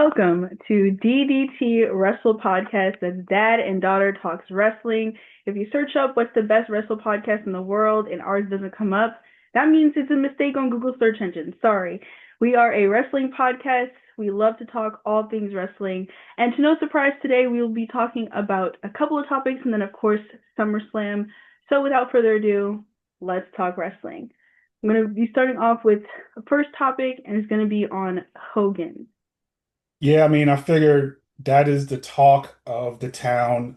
Welcome to DDT Wrestle Podcast. That's Dad and Daughter Talks Wrestling. If you search up what's the best wrestle podcast in the world and ours doesn't come up, that means it's a mistake on Google search engine. Sorry. We are a wrestling podcast. We love to talk all things wrestling. And to no surprise, today we will be talking about a couple of topics and then, of course, SummerSlam. So without further ado, let's talk wrestling. I'm going to be starting off with the first topic, and it's going to be on Hogan. Yeah, I figured that is the talk of the town.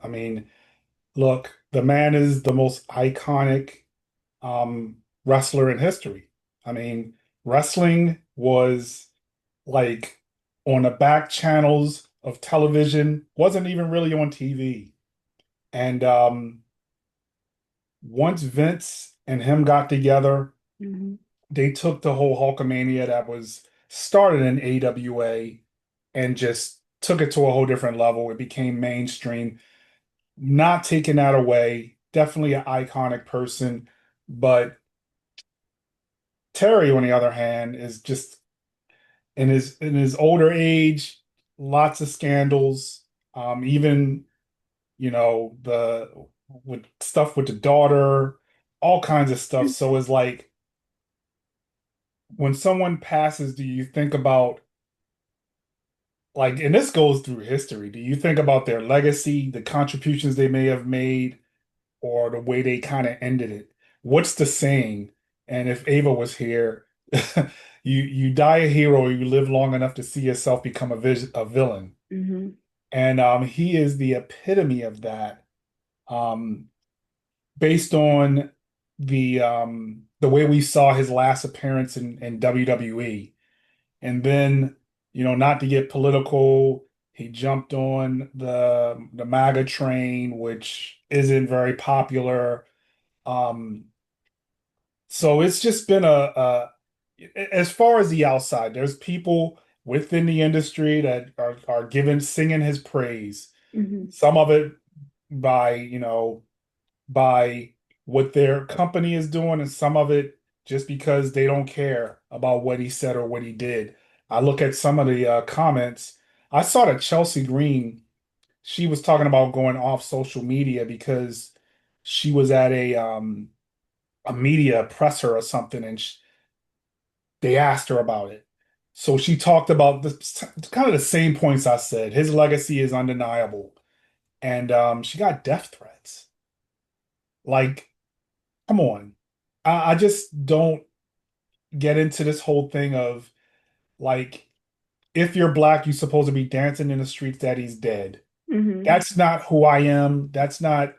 Look, the man is the most iconic wrestler in history. I mean, wrestling was like on the back channels of television, wasn't even really on TV. And once Vince and him got together, Mm-hmm. they took the whole Hulkamania that was started in AWA and just took it to a whole different level. It became mainstream. Not taking that away, definitely an iconic person. But Terry, on the other hand, is just in his older age, lots of scandals. Even the with stuff with the daughter, all kinds of stuff. So it's like when someone passes, do you think about like, and this goes through history. Do you think about their legacy, the contributions they may have made, or the way they kind of ended it? What's the saying? And if Ava was here, you die a hero, or you live long enough to see yourself become a villain. Mm-hmm. And he is the epitome of that, um, based on the way we saw his last appearance in WWE. And then, not to get political, he jumped on the MAGA train, which isn't very popular. Um, so it's just been as far as the outside, there's people within the industry that are giving singing his praise. Mm-hmm. Some of it by, by what their company is doing, and some of it just because they don't care about what he said or what he did. I look at some of the comments. I saw that Chelsea Green, she was talking about going off social media because she was at a media presser or something, and they asked her about it. So she talked about kind of the same points I said. His legacy is undeniable, and she got death threats. Like, come on. I just don't get into this whole thing of like, if you're black, you're supposed to be dancing in the streets that he's dead. Mm-hmm. That's not who I am. That's not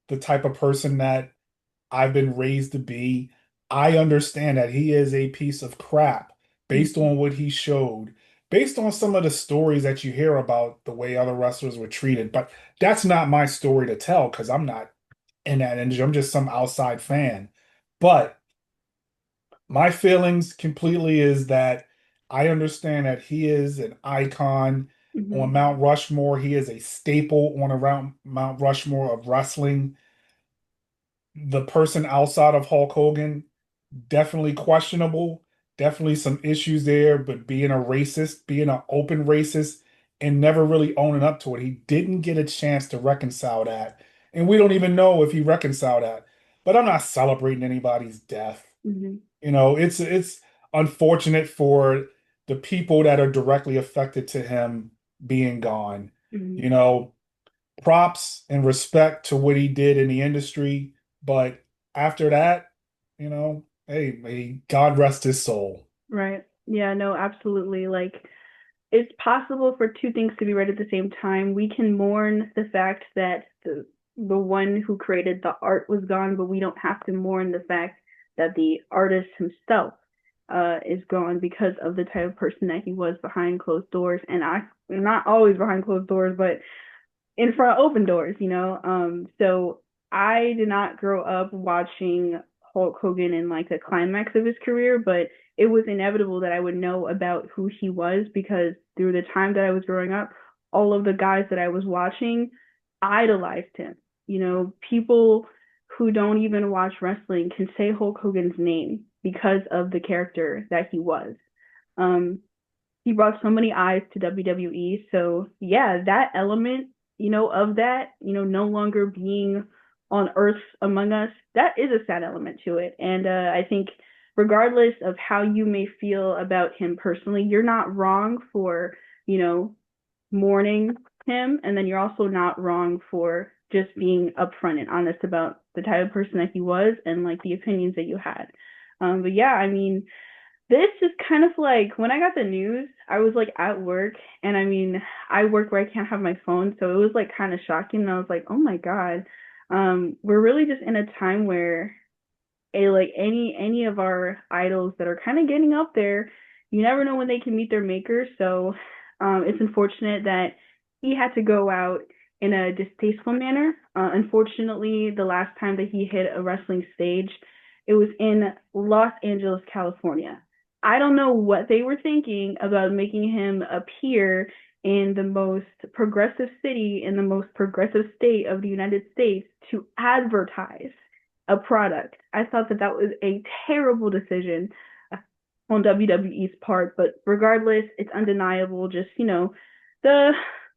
the type of person that I've been raised to be. I understand that he is a piece of crap based Mm-hmm. on what he showed, based on some of the stories that you hear about the way other wrestlers were treated. But that's not my story to tell because I'm not in that industry. I'm just some outside fan. But my feelings completely is that I understand that he is an icon Mm-hmm. on Mount Rushmore. He is a staple on around Mount Rushmore of wrestling. The person outside of Hulk Hogan, definitely questionable. Definitely some issues there, but being a racist, being an open racist, and never really owning up to it. He didn't get a chance to reconcile that. And we don't even know if he reconciled that. But I'm not celebrating anybody's death. Mm-hmm. It's unfortunate for the people that are directly affected to him being gone. Mm-hmm. You know, props and respect to what he did in the industry, but after that, hey, may God rest his soul. Right. Yeah, no, absolutely. Like, it's possible for two things to be right at the same time. We can mourn the fact that the one who created the art was gone, but we don't have to mourn the fact that the artist himself is gone because of the type of person that he was behind closed doors. And I not always behind closed doors, but in front of open doors, you know. So I did not grow up watching Hulk Hogan in like the climax of his career, but it was inevitable that I would know about who he was because through the time that I was growing up, all of the guys that I was watching idolized him. You know, people who don't even watch wrestling can say Hulk Hogan's name because of the character that he was. Um, he brought so many eyes to WWE. So yeah, that element, of that, no longer being on Earth among us, that is a sad element to it. And I think regardless of how you may feel about him personally, you're not wrong for, you know, mourning him, and then you're also not wrong for just being upfront and honest about the type of person that he was and like the opinions that you had. But yeah, I mean, this is kind of like when I got the news, I was like at work, and I mean, I work where I can't have my phone, so it was like kind of shocking. And I was like, oh my God, we're really just in a time where like any of our idols that are kind of getting up there, you never know when they can meet their maker. So it's unfortunate that he had to go out in a distasteful manner. Unfortunately, the last time that he hit a wrestling stage, it was in Los Angeles, California. I don't know what they were thinking about making him appear in the most progressive city in the most progressive state of the United States to advertise a product. I thought that that was a terrible decision on WWE's part, but regardless, it's undeniable. Just the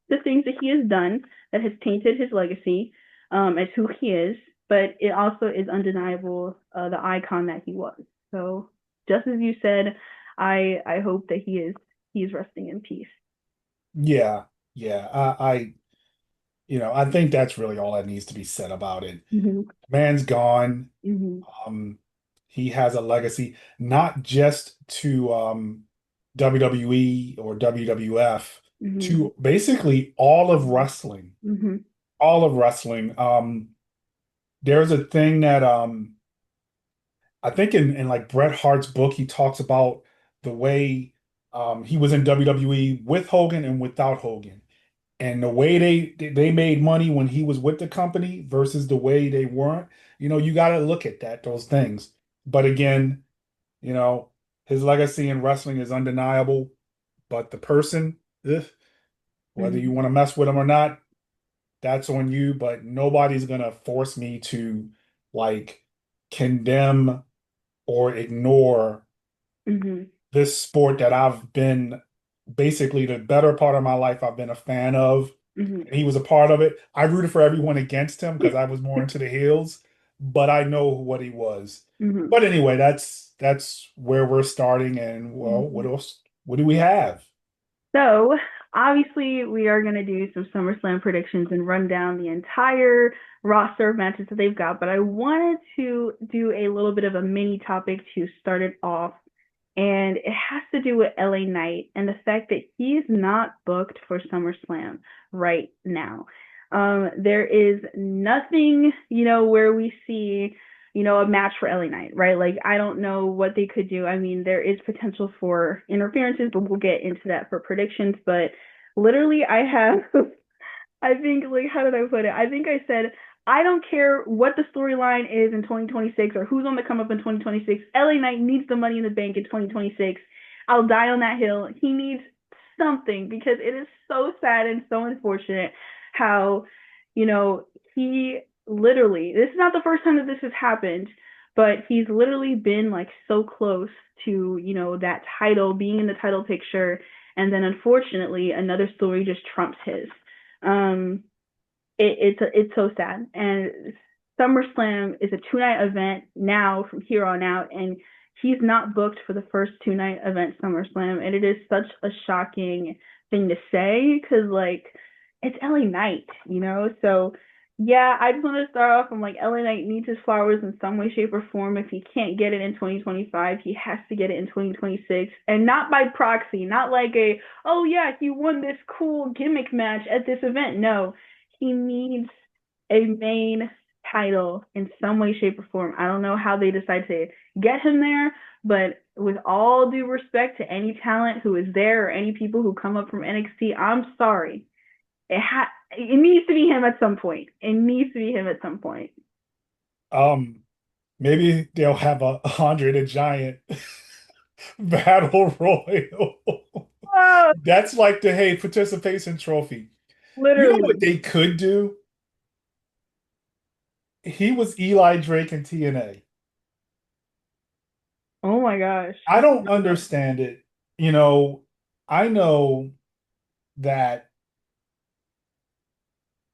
the things that he has done that has tainted his legacy as who he is, but it also is undeniable the icon that he was. So just as you said, I hope that he is resting in peace. Yeah, yeah. I think that's really all that needs to be said about it. Mm-hmm. Man's gone. Mm-hmm. Um, he has a legacy, not just to WWE or WWF, Mm-hmm. to basically all of wrestling. Mm-hmm. All of wrestling. There's a thing that I think in like Bret Hart's book, he talks about the way he was in WWE with Hogan and without Hogan. And the way they made money when he was with the company versus the way they weren't, you got to look at those things. But again, you know, his legacy in wrestling is undeniable. But the person, whether Mm-hmm. you want to mess with him or not, that's on you. But nobody's gonna force me to like condemn or ignore Mm-hmm. this sport that I've been basically the better part of my life I've been a fan of. Mm-hmm. And he was a part of it. I rooted for everyone against him because I was more into the heels, but I know what he was. Mm-hmm. But anyway, that's where we're starting. And well, what Mm-hmm. else? What do we have? So obviously we are gonna do some SummerSlam predictions and run down the entire roster of matches that they've got. But I wanted to do a little bit of a mini topic to start it off, and it has to do with LA Knight and the fact that he's not booked for SummerSlam right now. There is nothing, where we see, a match for LA Knight, right? Like, I don't know what they could do. I mean, there is potential for interferences, but we'll get into that for predictions. But literally, I have, I think, like, how did I put it? I think I said, I don't care what the storyline is in 2026 or who's on the come up in 2026. LA Knight needs the money in the bank in 2026. I'll die on that hill. He needs something because it is so sad and so unfortunate how, you know, he literally, this is not the first time that this has happened, but he's literally been like so close to, that title, being in the title picture. And then unfortunately, another story just trumps his. Um, it's so sad. And SummerSlam is a 2 night event now from here on out, and he's not booked for the first 2 night event SummerSlam, and it is such a shocking thing to say because like it's LA Knight, So yeah, I just want to start off. I'm like LA Knight needs his flowers in some way, shape, or form. If he can't get it in 2025, he has to get it in 2026, and not by proxy, not like a oh yeah he won this cool gimmick match at this event. No, he needs a main title in some way, shape, or form. I don't know how they decide to get him there, but with all due respect to any talent who is there or any people who come up from NXT, I'm sorry. It needs to be him at some point. It needs to be him at some point. Um, Maybe they'll have a Andre the Giant battle royal. Oh, That's like the hey participation trophy. You know what literally. they could do? He was Eli Drake in TNA. Oh my gosh. I don't understand it. You know, I know that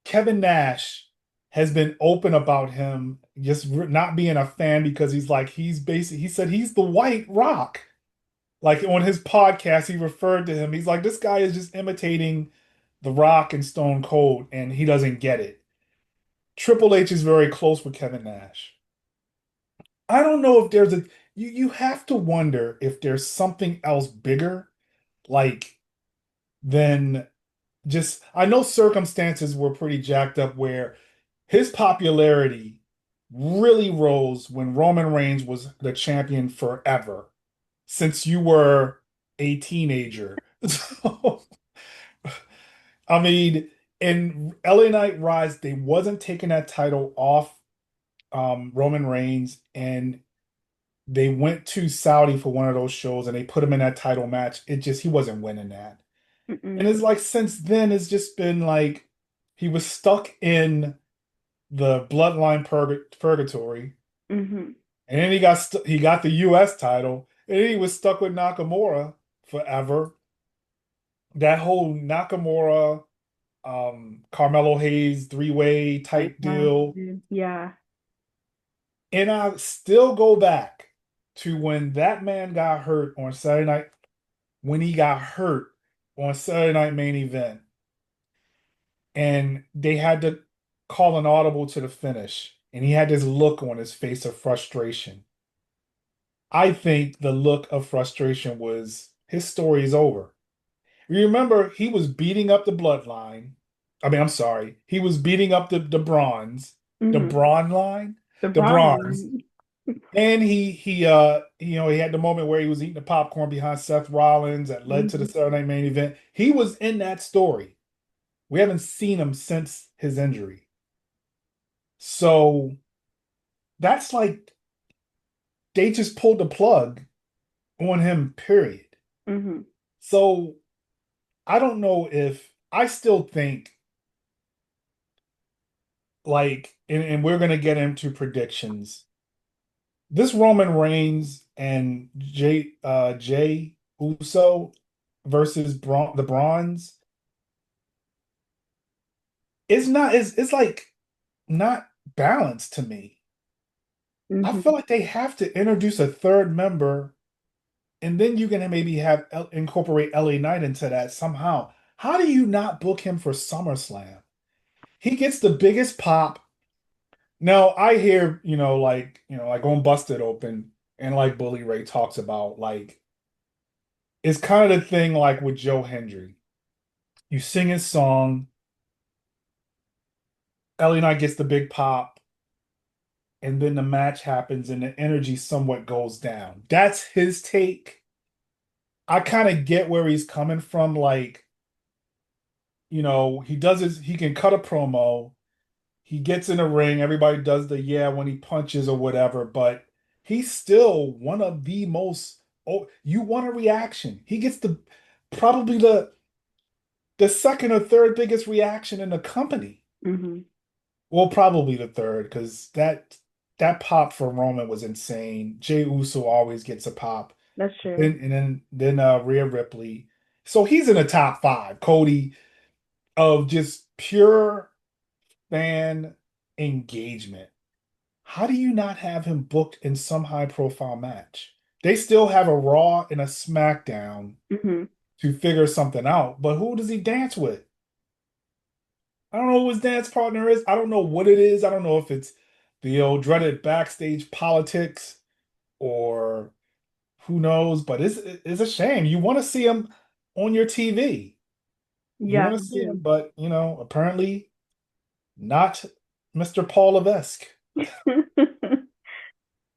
Kevin Nash has been open about him just not being a fan because he's like he said he's the White Rock. Like on his podcast, he referred to him. He's like, this guy is just imitating The Rock and Stone Cold, and he doesn't get it. Triple H is very close with Kevin Nash. I don't know if there's a you have to wonder if there's something else bigger, like than just I know circumstances were pretty jacked up where his popularity really rose when Roman Reigns was the champion forever, since you were a teenager. So, I mean, in LA Knight Rise, they wasn't taking that title off Roman Reigns, and they went to Saudi for one of those shows, and they put him in that title match. It just he wasn't winning that, and Mm-mm. it's like since then it's just been like he was stuck in the bloodline purgatory, Mm-hmm. and then he got the U.S. title, and then he was stuck with Nakamura forever. That whole Nakamura, Carmelo Hayes three-way type deal. Yeah. And I still go back to when that man got hurt on Saturday night, when he got hurt on Saturday Night Main Event, and they had to call an audible to the finish, and he had this look on his face of frustration. I think the look of frustration was his story is over. You remember he was beating up the bloodline. I mean, I'm sorry. He was beating up the bronze, the Mm-hmm. brawn line, The the Braun bronze. line. And he had the moment where he was eating the popcorn behind Seth Rollins that led to the Mm-hmm. Saturday Night Main Event. He was in that story. We haven't seen him since his injury. So that's like they just pulled the plug on him, period. Mm-hmm. So I don't know if I still think like, and we're gonna get into predictions. This Roman Reigns and Jay Uso versus the Bronze is not is it's like not balanced to me. I feel Mm-hmm. like they have to introduce a third member, and then you can maybe have incorporate LA Knight into that somehow. How do you not book him for SummerSlam? He gets the biggest pop. Now I hear, like on Busted Open and like Bully Ray talks about, like it's kind of the thing like with Joe Hendry. You sing his song, LA Knight gets the big pop, and then the match happens and the energy somewhat goes down. That's his take. I kind of get where he's coming from. Like, he can cut a promo, he gets in a ring, everybody does the yeah when he punches or whatever, but he's still one of the most, oh, you want a reaction. He gets probably the second or third biggest reaction in the company. Mm-hmm. Well, probably the third, because that pop for Roman was insane. Jey Uso always gets a pop. That's true. Then Rhea Ripley. So he's in the top five, Cody, of just pure fan engagement. How do you not have him booked in some high profile match? They still have a Raw and a SmackDown Mm-hmm. to figure something out, but who does he dance with? I don't know who his dance partner is. I don't know what it is. I don't know if it's the old dreaded backstage politics or who knows, but it's a shame. You want to see him on your TV. You Yeah, want to you see him, do. but apparently not Mr. Paul Levesque.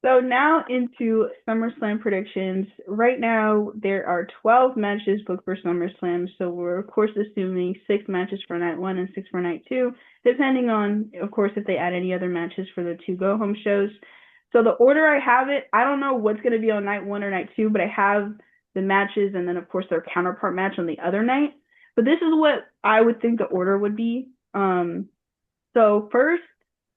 So now into SummerSlam predictions. Right now, there are 12 matches booked for SummerSlam. So we're, of course, assuming 6 matches for night one and 6 for night two, depending on, of course, if they add any other matches for the two go home shows. So the order I have it, I don't know what's going to be on night one or night two, but I have the matches and then, of course, their counterpart match on the other night. But this is what I would think the order would be. So first,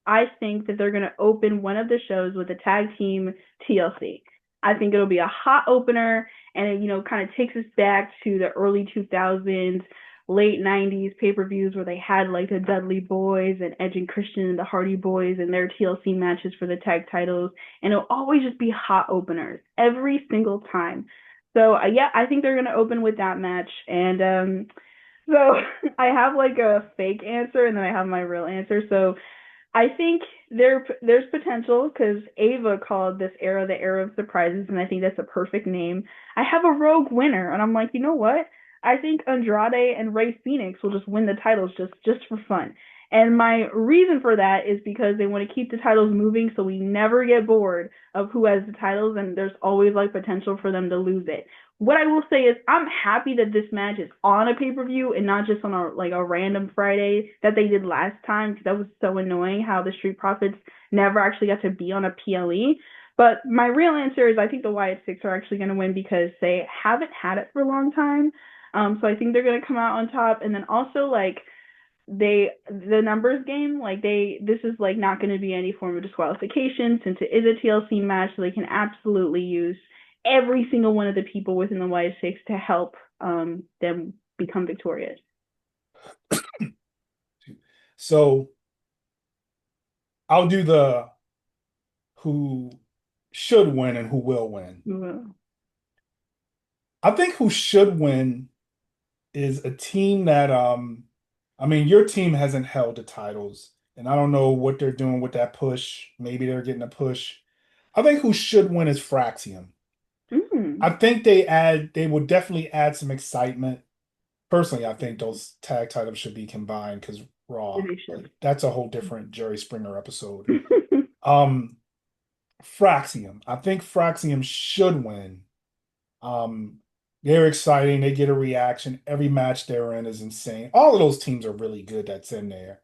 I think that they're going to open one of the shows with a tag team TLC. I think it'll be a hot opener, and it, kind of takes us back to the early 2000s, late 90s pay-per-views where they had like the Dudley Boys and Edge and Christian and the Hardy Boys and their TLC matches for the tag titles, and it'll always just be hot openers every single time. So yeah, I think they're gonna open with that match, and so I have like a fake answer, and then I have my real answer. So I think there's potential because Ava called this era the era of surprises, and I think that's a perfect name. I have a rogue winner, and I'm like, you know what? I think Andrade and Rey Fenix will just win the titles just for fun. And my reason for that is because they want to keep the titles moving so we never get bored of who has the titles, and there's always like potential for them to lose it. What I will say is I'm happy that this match is on a pay-per-view and not just on a random Friday that they did last time, because that was so annoying how the Street Profits never actually got to be on a PLE. But my real answer is I think the Wyatt Six are actually going to win because they haven't had it for a long time. So I think they're going to come out on top. And then also like the numbers game, like this is like not going to be any form of disqualification since it is a TLC match, so they can absolutely use every single one of the people within the Y6 to help them become victorious. So I'll do the who should win and who will win. Well, I think who should win is a team that I mean your team hasn't held the titles and I don't know what they're doing with that push. Maybe they're getting a push. I think who should win is Fraxium. I mm, think they would definitely add some excitement. Personally, I think those tag titles should be combined because Raw, they but should. that's a whole different Jerry Springer episode. Um, Fraxium. I think Fraxium should win. Um, they're exciting. They get a reaction. Every match they're in is insane. All of those teams are really good that's in there.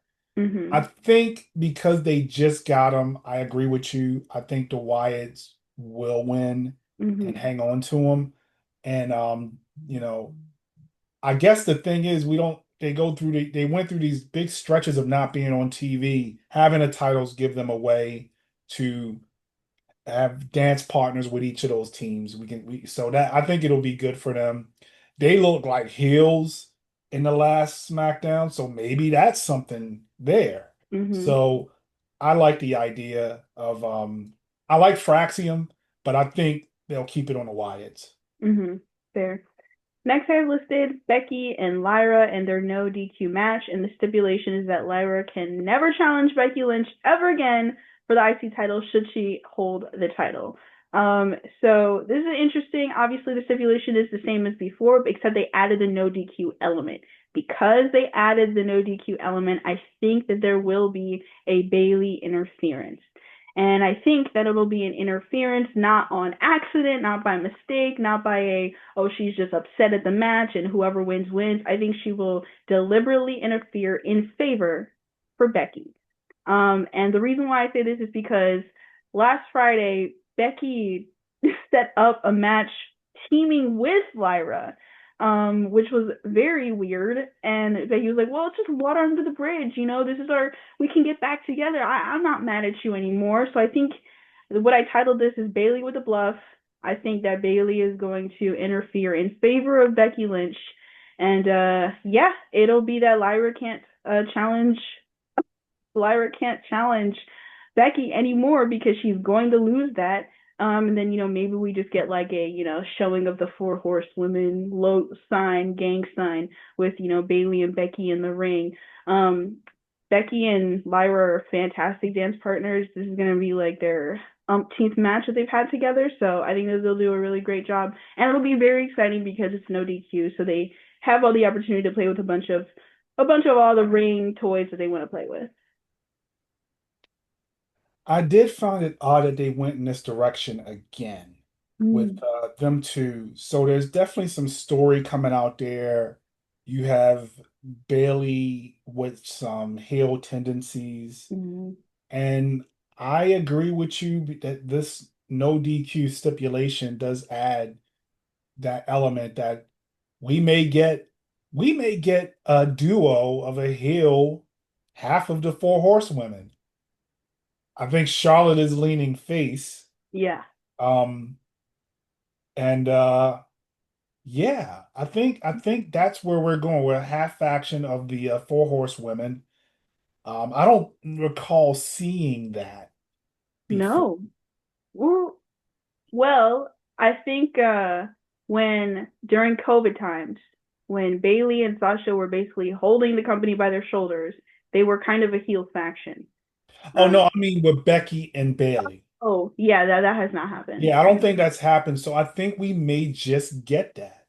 I Mhm. think because they just got them, I agree with you. I think the Wyatts will win and Mhm. hang on to them. And you know, I guess the thing is we don't they go through they went through these big stretches of not being on TV. Having the titles give them a way to have dance partners with each of those teams. So that I think it'll be good for them. They look like heels in the last SmackDown, so maybe that's something there. Mhm. So I like the idea of I like Fraxium, but I think they'll keep it on the Wyatts. Mhm. Fair. Next, I have listed Becky and Lyra and their no DQ match, and the stipulation is that Lyra can never challenge Becky Lynch ever again for the IC title should she hold the title. So this is interesting. Obviously, the stipulation is the same as before, except they added the no DQ element. Because they added the no DQ element, I think that there will be a Bayley interference. And I think that it'll be an interference, not on accident, not by mistake, not by oh, she's just upset at the match and whoever wins, wins. I think she will deliberately interfere in favor for Becky. And the reason why I say this is because last Friday, Becky set up a match teaming with Lyra, which was very weird. And Becky was like, well, it's just water under the bridge. This is we can get back together. I'm not mad at you anymore. So I think what I titled this is Bayley with a bluff. I think that Bayley is going to interfere in favor of Becky Lynch. And yeah, it'll be that Lyra can't challenge Becky anymore because she's going to lose that. And then, maybe we just get like a, showing of the four horsewomen gang sign with, Bayley and Becky in the ring. Becky and Lyra are fantastic dance partners. This is going to be like their umpteenth match that they've had together. So I think that they'll do a really great job. And it'll be very exciting because it's no DQ. So they have all the opportunity to play with a bunch of all the ring toys that they want to play with. I did find it odd that they went in this direction again with Mm, them two. So there's definitely some story coming out there. You have Bailey with some heel tendencies, mm, and I agree with you that this no DQ stipulation does add that element that we may get we may get a duo of a heel half of the four horsewomen. I think Charlotte is leaning face. yeah. Um, And yeah, I think that's where we're going. We're a half faction of the four horsewomen. I don't recall seeing that before. No. Well, well, I think when during COVID times, when Bailey and Sasha were basically holding the company by their shoulders, they were kind of a heel faction. Oh no, Um, I mean with Becky and Bailey. oh yeah, that has not happened, Yeah, I don't think that's happened. So I think we may just get that.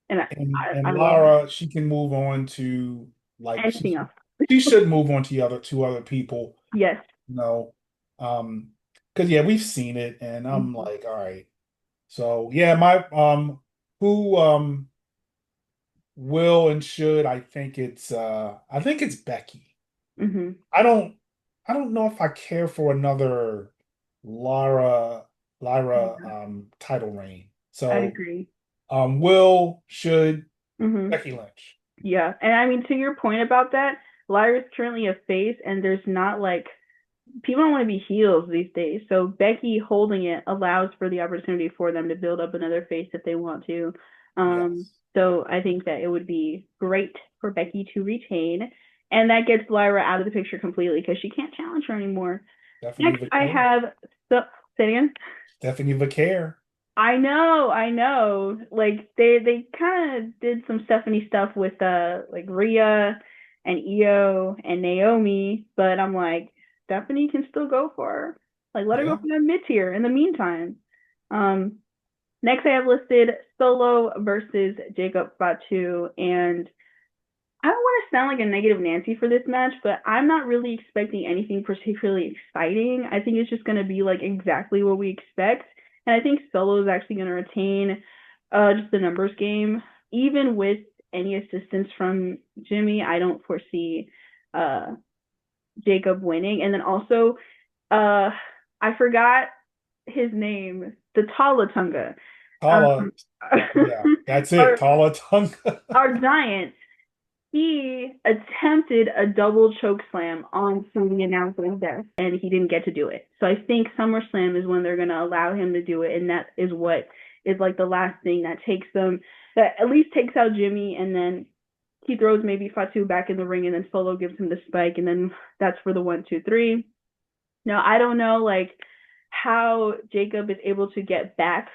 and And I love that. Lara, she can move on to like Anything else? she should move on to the other two other people, Yes. you know. Because yeah, we've seen it, and I'm Mm-hmm. like, all right. So yeah, my who will and should I think it's Becky. Mm-hmm. I don't I don't know if I care for another Lara Lyra Yeah, title reign. I So agree. will should Mm-hmm. Becky Lynch. Yeah, and I mean to your point about that, Lyra's currently a face, and there's not like people don't want to be heels these days. So Becky holding it allows for the opportunity for them to build up another face if they want to. Yes, So I think that it would be great for Becky to retain, and that gets Lyra out of the picture completely because she can't challenge her anymore. Stephanie Next, I Vaquer. have so say it again. Stephanie Vaquer. I know. Like they kind of did some Stephanie stuff with like Rhea and Iyo and Naomi, but I'm like Stephanie can still go for her. Like let her go Yeah. for that mid tier in the meantime. Um, next I have listed Solo versus Jacob Fatu, and I don't want to sound like a negative Nancy for this match, but I'm not really expecting anything particularly exciting. I think it's just going to be like exactly what we expect. And I think Solo is actually going to retain just the numbers game. Even with any assistance from Jimmy, I don't foresee uh, Jacob winning. And then also, uh, I forgot his name, the Talatunga. Tala. Um, Yeah, that's it. our, Tala Tonga. our giant he attempted a double choke slam on the announcer's desk, and he didn't get to do it. So I think SummerSlam is when they're going to allow him to do it, and that is what is like the last thing that takes them, that at least takes out Jimmy, and then he throws maybe Fatu back in the ring, and then Solo gives him the spike, and then that's for the 1, 2, 3. Now I don't know like how Jacob is able to get back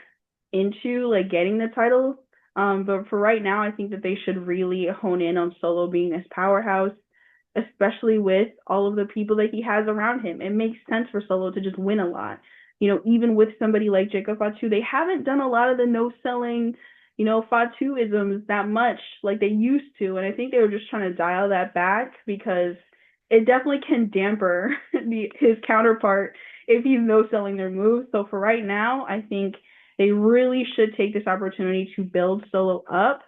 into like getting the title. But for right now, I think that they should really hone in on Solo being this powerhouse, especially with all of the people that he has around him. It makes sense for Solo to just win a lot. Even with somebody like Jacob Fatu, they haven't done a lot of the no selling, Fatuisms that much like they used to. And I think they were just trying to dial that back because it definitely can damper his counterpart if he's no selling their moves. So for right now, I think they really should take this opportunity to build Solo up.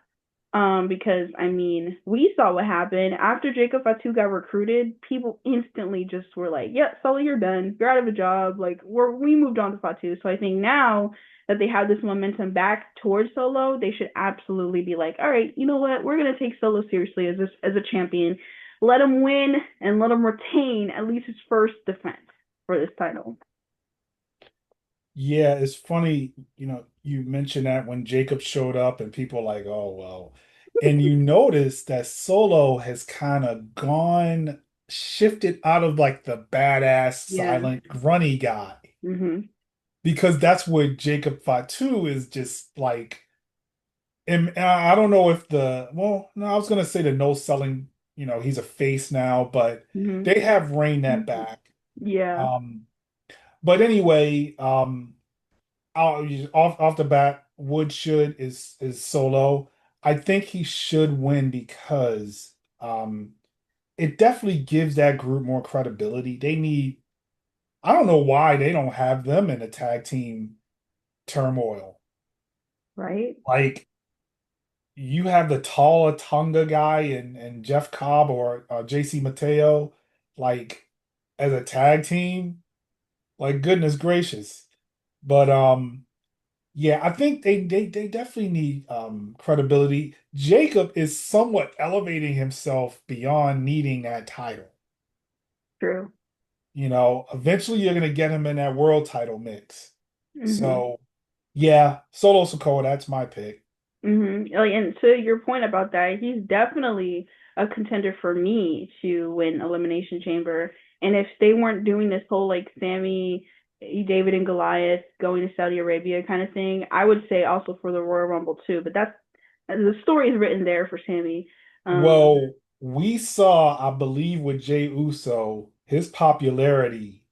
Because I mean, we saw what happened after Jacob Fatu got recruited. People instantly just were like, "Yeah, Solo, you're done. You're out of a job." Like we moved on to Fatu. So I think now that they have this momentum back towards Solo, they should absolutely be like, "All right, you know what? We're gonna take Solo seriously as a champion. Let him win and let him retain at least his first defense for this title." Yeah, it's funny, you mentioned that when Jacob showed up and people like, oh well. And you notice that Solo has kind of shifted out of like the badass, Yeah. silent, grunny guy. Mhm. Because that's what Jacob Fatu is just like. And I don't know if well, no, I was gonna say the no selling, he's a face now, but Mhm. they have reined that back. Yeah. Um, but anyway, off the bat, Wood should is Solo. I think he should win because it definitely gives that group more credibility. I don't know why they don't have them in a tag team turmoil. Right. Like you have the taller Tonga guy and Jeff Cobb or JC Mateo, like as a tag team, like goodness gracious. But yeah, I think they definitely need credibility. Jacob is somewhat elevating himself beyond needing that title. True. Eventually you're gonna get him in that world title mix. Mhm. So Yeah, Solo Sikoa, that's my pick. Like, and to your point about that, he's definitely a contender for me to win Elimination Chamber. And if they weren't doing this whole like Sammy, David and Goliath going to Saudi Arabia kind of thing, I would say also for the Royal Rumble too. But that's the story is written there for Sammy. Um, Well, we saw, I believe, with Jey Uso, his popularity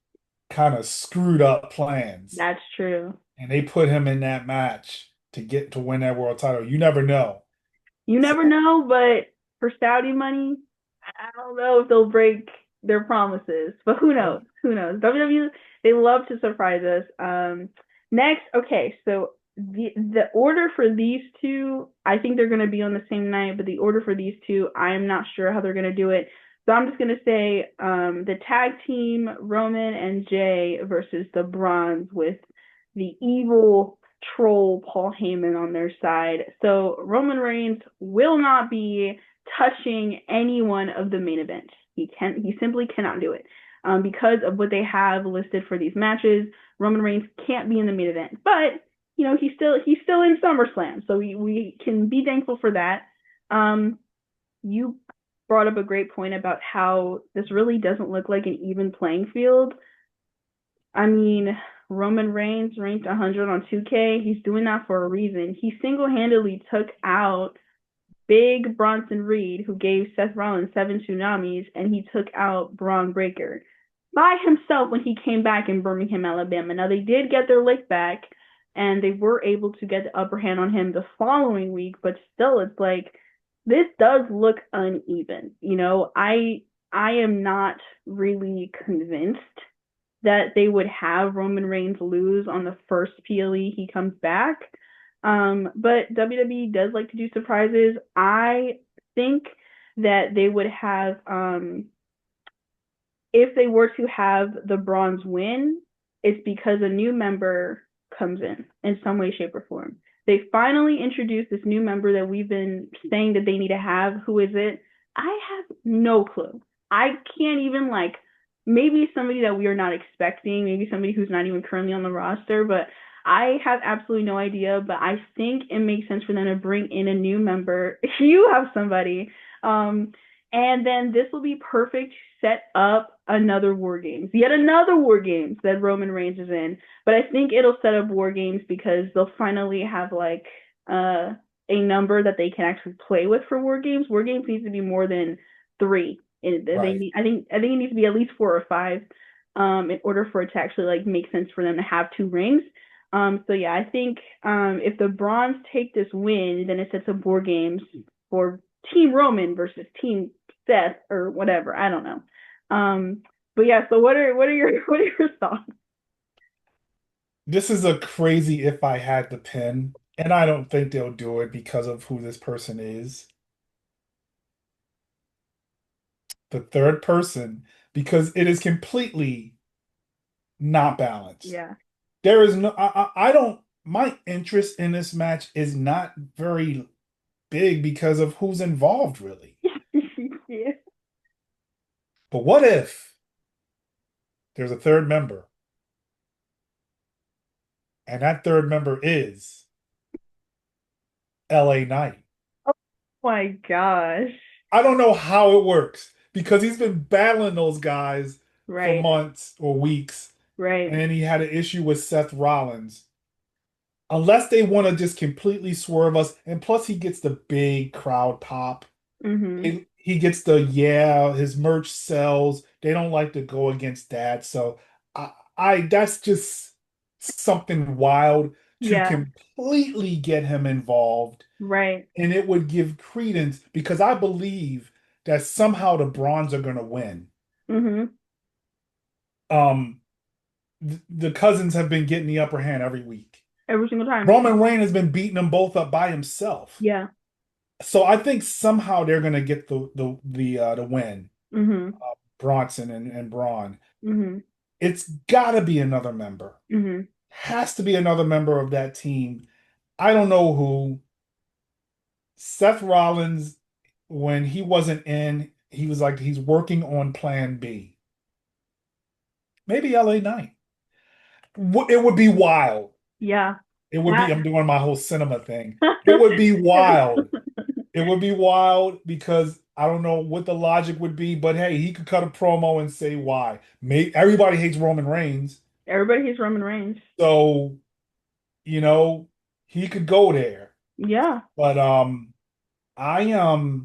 kind of screwed up plans, that's true. and they put him in that match to get to win that world title. You never know. You So, never know, but for Saudi money, I don't know if they'll break their promises. But who knows? Who knows? WWE, they love to surprise us. Next, okay, so the order for these two, I think they're gonna be on the same night, but the order for these two, I am not sure how they're gonna do it. So I'm just gonna say the tag team Roman and Jay versus the Bronze with the evil troll Paul Heyman on their side. So Roman Reigns will not be touching any one of the main events. He simply cannot do it. Because of what they have listed for these matches, Roman Reigns can't be in the main event. But he's still in SummerSlam, so we can be thankful for that. You brought up a great point about how this really doesn't look like an even playing field. I mean, Roman Reigns ranked 100 on 2K. He's doing that for a reason. He single-handedly took out Big Bronson Reed, who gave Seth Rollins 7 tsunamis, and he took out Braun Breaker by himself when he came back in Birmingham, Alabama. Now, they did get their lick back, and they were able to get the upper hand on him the following week, but still, it's like, this does look uneven. I am not really convinced that they would have Roman Reigns lose on the first PLE he comes back. But WWE does like to do surprises. I think that they would have, if they were to have the Bronze win, it's because a new member comes in some way, shape, or form. They finally introduced this new member that we've been saying that they need to have. Who is it? I have no clue. I can't even like maybe somebody that we are not expecting, maybe somebody who's not even currently on the roster, but I have absolutely no idea. But I think it makes sense for them to bring in a new member. You have somebody. And then this will be perfect to set up another War Games, yet another War Games that Roman Reigns is in. But I think it'll set up War Games because they'll finally have like a number that they can actually play with for War Games. War Games needs to be more than three. right. I think it needs to be at least 4 or 5 in order for it to actually like make sense for them to have 2 rings. So yeah, I think if the Bronze take this win, then it sets up War Games for Team Roman versus Team Seth or whatever. I don't know. But yeah, so what are your what are your thoughts? This is a crazy if I had the pin, and I don't think they'll do it because of who this person is. The third person, because it is completely not balanced. Yeah. There is no, I don't, my interest in this match is not very big because of who's involved, really. Yeah. But what if there's a third member, and that third member is LA Knight? Oh my gosh. I don't know how it works because he's been battling those guys for Right. months or weeks, Right. and then he had an issue with Seth Rollins. Unless they want to just completely swerve us, and plus he gets the big crowd pop. Mhm. He gets the yeah, his merch sells. They don't like to go against that. So I that's just something wild to Yeah. completely get him involved. Right. And it would give credence because I believe that somehow the Bronze are gonna win. Mhm. Um the cousins have been getting the upper hand every week. Every single time. Roman Reigns has been beating them both up by himself. Yeah. So I think somehow they're gonna get the win. Mhm. Bronson and Braun. Mhm. It's gotta be another member. Mhm. Has to be another member of that team. I don't know who. Seth Rollins, when he wasn't in, he was like he's working on plan B. Maybe LA Knight. It would be wild. Yeah. It would be, That I'm doing my whole cinema thing. It would be wild. It would be wild because I don't know what the logic would be, but hey, he could cut a promo and say why. Everybody hates Roman Reigns, everybody hates Roman Reigns. so you know he could go there. Yeah. But I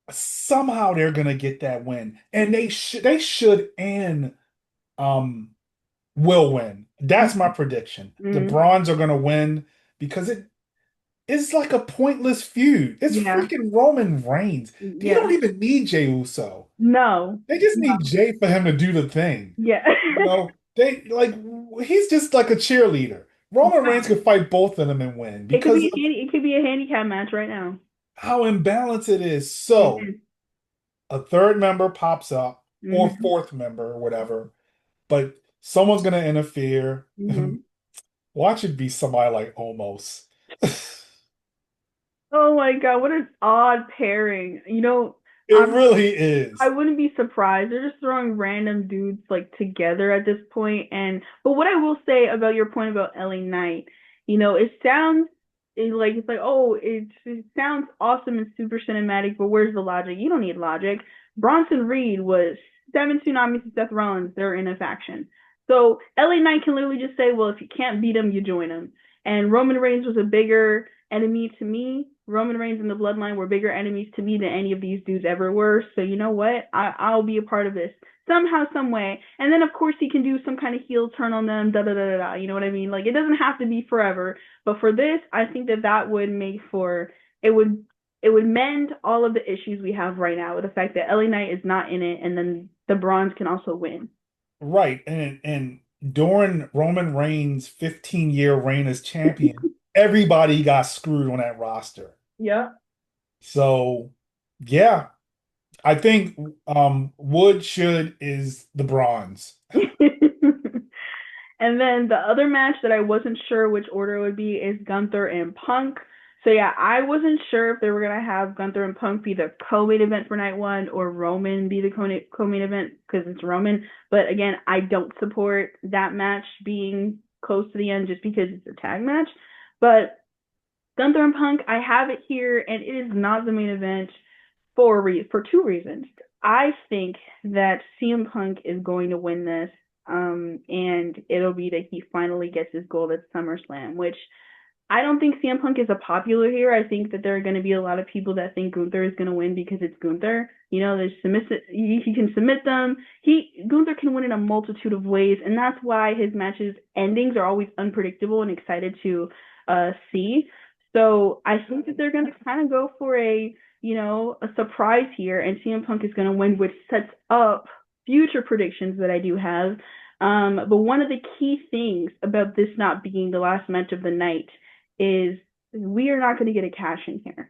somehow they're gonna get that win, and they should and um will win. That's my prediction. The Mm-hmm. Brawns are gonna win because it's like a pointless feud. It's Yeah. freaking Roman Reigns. They Yeah. don't even need Jey Uso. No. They just No. need Jay for him to do the thing. Yeah. They like he's just like a cheerleader. Roman Reigns could fight both of them and win It could because be of it could be a handicap match right now. how imbalanced it is. It So is. a third member pops up or Mm-hmm. fourth member or whatever, but someone's gonna interfere. Mm-hmm. Watch it be somebody like Almost. Oh my God, what an odd pairing. It I'm really I is. wouldn't be surprised. They're just throwing random dudes like together at this point. And but what I will say about your point about LA Knight, it sounds like it's like, oh, it sounds awesome and super cinematic, but where's the logic? You don't need logic. Bronson Reed was seven tsunamis to Seth Rollins. They're in a faction. So LA Knight can literally just say, well, if you can't beat him, you join him. And Roman Reigns was a bigger enemy to me. Roman Reigns and the Bloodline were bigger enemies to me than any of these dudes ever were. So you know what? I'll be a part of this somehow, some way. And then of course he can do some kind of heel turn on them. Da da da da da. You know what I mean? Like it doesn't have to be forever. But for this, I think that would make for it would it would mend all of the issues we have right now with the fact that LA Knight is not in it, and then the Bronze can also win. Right. And during Roman Reigns' 15-year reign as champion, everybody got screwed on that roster. Yeah. So yeah, I think Wood should is the bronze. And then the other match that I wasn't sure which order it would be is Gunther and Punk. So yeah, I wasn't sure if they were gonna have Gunther and Punk be the co-main event for night one or Roman be the co-main event because it's Roman. But again, I don't support that match being close to the end just because it's a tag match. But Gunther and Punk, I have it here, and it is not the main event for two reasons. I think that CM Punk is going to win this, and it'll be that he finally gets his gold at SummerSlam, which I don't think CM Punk is a popular here. I think that there are going to be a lot of people that think Gunther is going to win because it's Gunther. There's he can submit them. Gunther can win in a multitude of ways, and that's why his matches endings are always unpredictable and excited to see. So I think that they're going to kind of go for a surprise here, and CM Punk is going to win, which sets up future predictions that I do have. But one of the key things about this not being the last match of the night is we are not going to get a cash in here.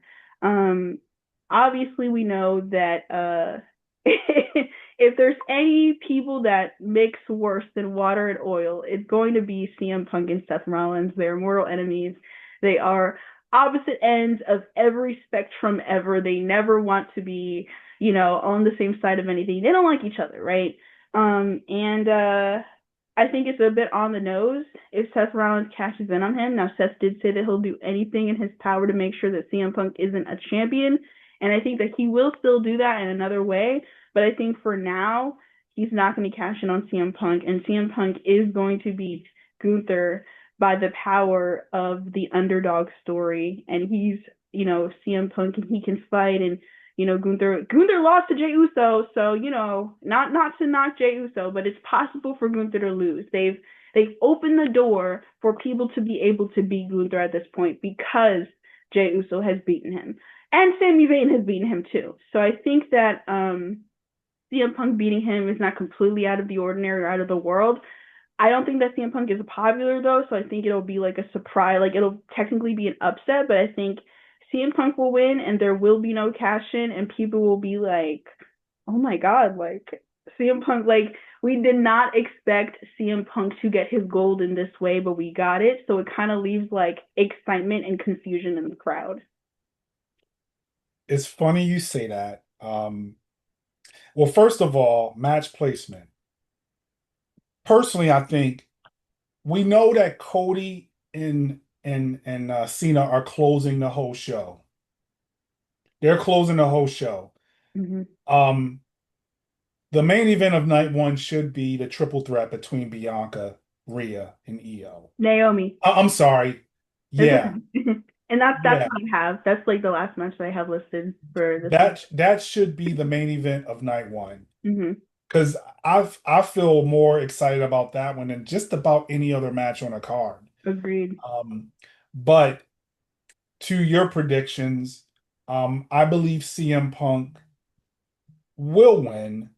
Obviously, we know that if there's any people that mix worse than water and oil, it's going to be CM Punk and Seth Rollins. They're mortal enemies. They are opposite ends of every spectrum ever. They never want to be, on the same side of anything. They don't like each other, right? And I think it's a bit on the nose if Seth Rollins cashes in on him. Now, Seth did say that he'll do anything in his power to make sure that CM Punk isn't a champion. And I think that he will still do that in another way. But I think for now, he's not going to cash in on CM Punk. And CM Punk is going to beat Gunther by the power of the underdog story. And he's, CM Punk and he can fight. And Gunther lost to Jey Uso, so not to knock Jey Uso, but it's possible for Gunther to lose. They've opened the door for people to be able to beat Gunther at this point because Jey Uso has beaten him, and Sami Zayn has beaten him too. So I think that CM Punk beating him is not completely out of the ordinary or out of the world. I don't think that CM Punk is popular though, so I think it'll be like a surprise. Like it'll technically be an upset, but I think CM Punk will win and there will be no cash in, and people will be like, "Oh my God!" Like CM Punk, like we did not expect CM Punk to get his gold in this way, but we got it. So it kind of leaves like excitement and confusion in the crowd. It's funny you say that. Well, first of all, match placement. Personally, I think we know that Cody and Cena are closing the whole show. They're closing the whole show. Hmm. Um, the main event of night one should be the triple threat between Bianca, Rhea, and Iyo. Naomi. I'm sorry. It's Yeah, okay. And that's yeah. what I have. That's like the last match that I have listed for this week. That should be the main event of night one. Hmm. Because I feel more excited about that one than just about any other match on a card. Agreed. Um, but to your predictions, I believe CM Punk will win.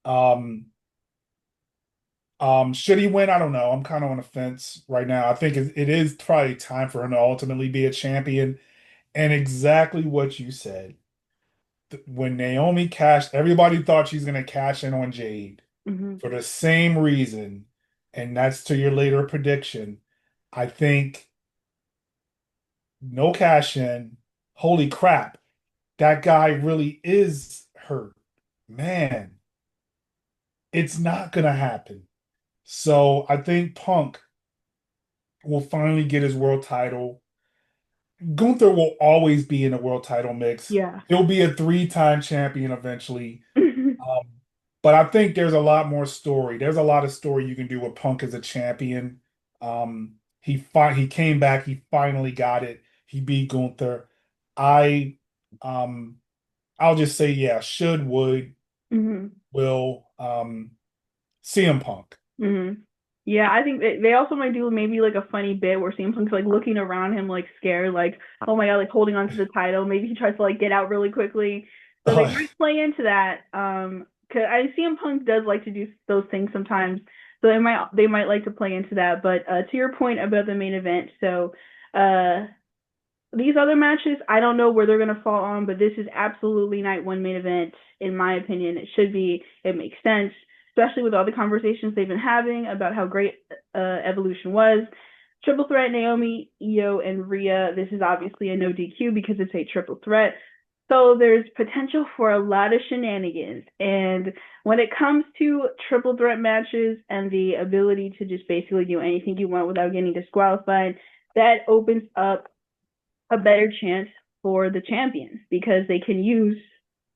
Um, should he win? I don't know. I'm kind of on the fence right now. I think it is probably time for him to ultimately be a champion. And exactly what you said. When Naomi cashed, everybody thought she's going to cash in on Jade Hmm. for the same reason. And that's to your later prediction. I think no cash in. Holy crap. That guy really is hurt. Man, it's not going to happen. So I think Punk will finally get his world title. Gunther will always be in the world title mix. Yeah. He'll be a three-time champion eventually. Um, but I think there's a lot more story. There's a lot of story you can do with Punk as a champion. He came back. He finally got it. He beat Gunther. I um I'll just say yeah. Should would Hmm. will CM Punk. Hmm. Yeah, I think they also might do maybe like a funny bit where CM Punk's like looking around him like scared, like, oh my God, like holding on to the title. Maybe he tries to like get out really quickly. So they might play into that. Cause I CM Punk does like to do those things sometimes. So they might like to play into that. But to your point about the main event, so uh these other matches, I don't know where they're gonna fall on, but this is absolutely night one main event, in my opinion. It should be. It makes sense, especially with all the conversations they've been having about how great Evolution was. Triple threat: Naomi, Iyo, and Rhea. This is obviously a no DQ because it's a triple threat. So there's potential for a lot of shenanigans. And when it comes to triple threat matches and the ability to just basically do anything you want without getting disqualified, that opens up a better chance for the champions because they can use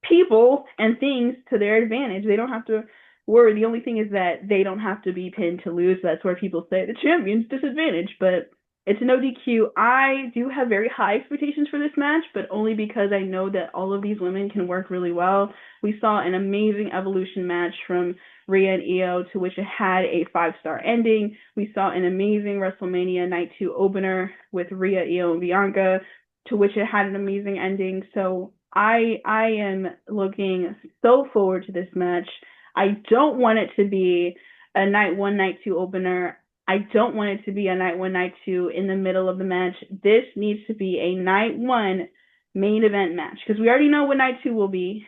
people and things to their advantage. They don't have to worry. The only thing is that they don't have to be pinned to lose. That's where people say the champion's disadvantage, but it's no DQ. I do have very high expectations for this match, but only because I know that all of these women can work really well. We saw an amazing evolution match from Rhea and Iyo, to which it had a 5-star ending. We saw an amazing WrestleMania Night 2 opener with Rhea, Iyo, and Bianca, to which it had an amazing ending. So I am looking so forward to this match. I don't want it to be a night one, night two opener. I don't want it to be a night one, night two in the middle of the match. This needs to be a night one main event match because we already know what night two will be,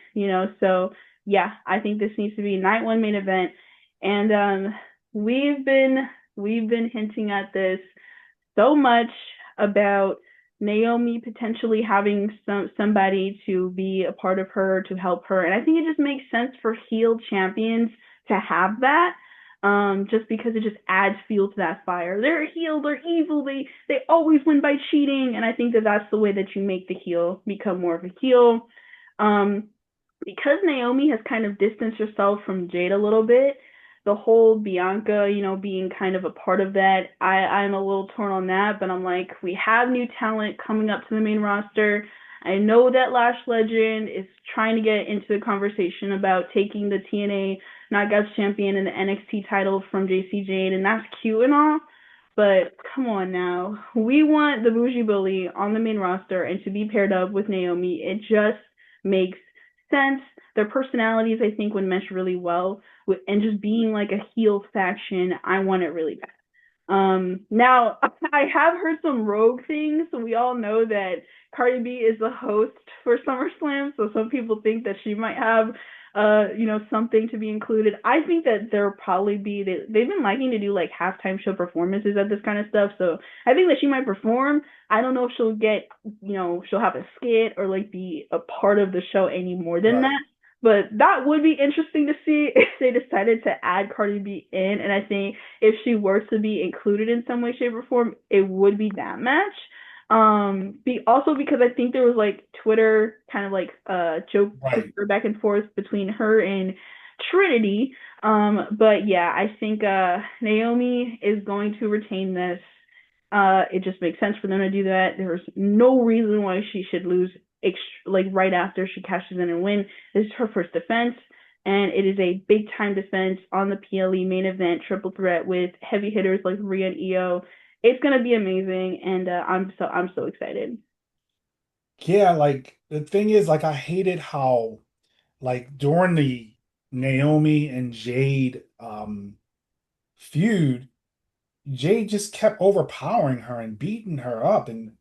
So yeah, I think this needs to be night one main event. And we've been we've been hinting at this so much about Naomi potentially having somebody to be a part of her to help her, and I think it just makes sense for heel champions to have that. Just because it just adds fuel to that fire. They're heel, they're evil, they always win by cheating, and I think that that's the way that you make the heel become more of a heel. Um, because Naomi has kind of distanced herself from Jade a little bit, the whole Bianca, being kind of a part of that, I'm a little torn on that, but I'm like, we have new talent coming up to the main roster. I know that Lash Legend is trying to get into the conversation about taking the TNA Knockouts champion and the NXT title from JC Jade, and that's cute and all. But come on now. We want the Bougie Bully on the main roster and to be paired up with Naomi. It just makes sense. Their personalities, I think, would mesh really well with, and just being like a heel faction. I want it really bad. Now I have heard some rogue things. So we all know that Cardi B is the host for SummerSlam, so some people think that she might have, something to be included. I think that there'll probably be they've been liking to do like halftime show performances at this kind of stuff. So I think that she might perform. I don't know if she'll get, she'll have a skit or like be a part of the show any more than Right. that. But that would be interesting to see if they decided to add Cardi B in. And I think if she were to be included in some way, shape, or form, it would be that match. Also because I think there was like Twitter kind of like joke Right. back and forth between her and Trinity. But yeah, I think Naomi is going to retain this. It just makes sense for them to do that. There's no reason why she should lose like right after she cashes in and win. This is her first defense, and it is a big time defense on the PLE main event triple threat with heavy hitters like Rhea and Iyo. It's gonna be amazing, and I'm so excited. Yeah, like the thing is, like I hated how like during the Naomi and Jade feud, Jade just kept overpowering her and beating her up. And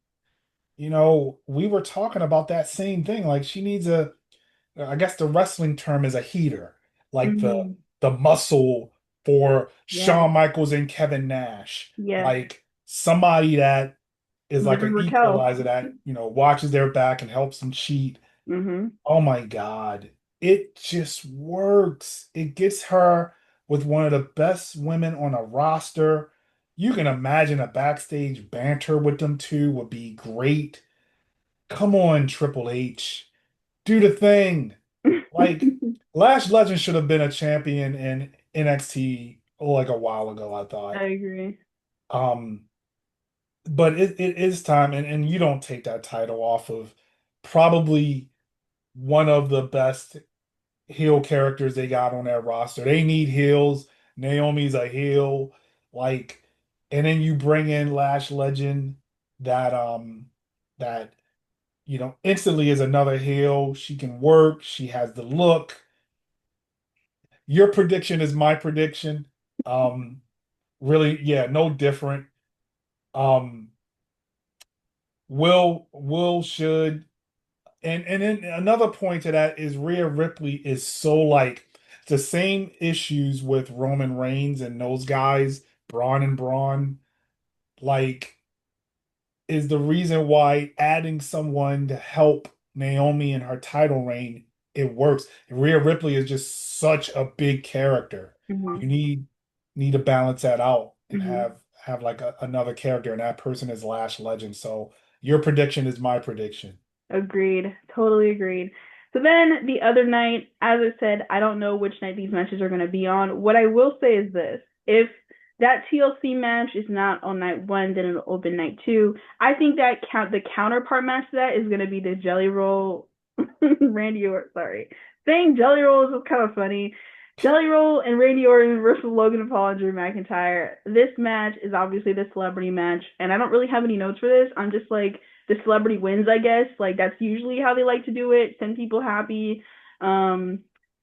we were talking about that same thing. Like she needs I guess the wrestling term is a heater, like Mm-hmm. the muscle for Yeah, Shawn Michaels and Kevin Nash, yes. like somebody that is like Liver an Raquel. equalizer that watches their back and helps them cheat. Mm-hmm. Oh my God, it just works. It gets her with one of the best women on a roster. You can imagine a backstage banter with them two would be great. Come on, Triple H, do the thing. Like Lash Legend should have been a champion in NXT like a while ago, I I thought. agree. Um, but it is time, and you don't take that title off of probably one of the best heel characters they got on their roster. They need heels. Naomi's a heel, like, and then you bring in Lash Legend that instantly is another heel. She can work. She has the look. Your prediction is my prediction. Um, really, yeah, no different. Um, will should and then another point to that is Rhea Ripley is so like the same issues with Roman Reigns and those guys, Braun and Braun, like is the reason why adding someone to help Naomi in her title reign, it works. Rhea Ripley is just such a big character. Mm-hmm. You need to balance that out and Mm-hmm. have like another character, and that person is Lash Legend. So your prediction is my prediction. Agreed. Totally agreed. So then the other night, as I said, I don't know which night these matches are going to be on. What I will say is this: if that TLC match is not on night one, then it'll open night two. I think that the counterpart match to that is going to be the Jelly Roll Randy Orton. Sorry, saying Jelly Roll is kind of funny. Jelly Roll and Randy Orton versus Logan Paul and Drew McIntyre. This match is obviously the celebrity match, and I don't really have any notes for this. I'm just like the celebrity wins, I guess. Like that's usually how they like to do it, send people happy. Um,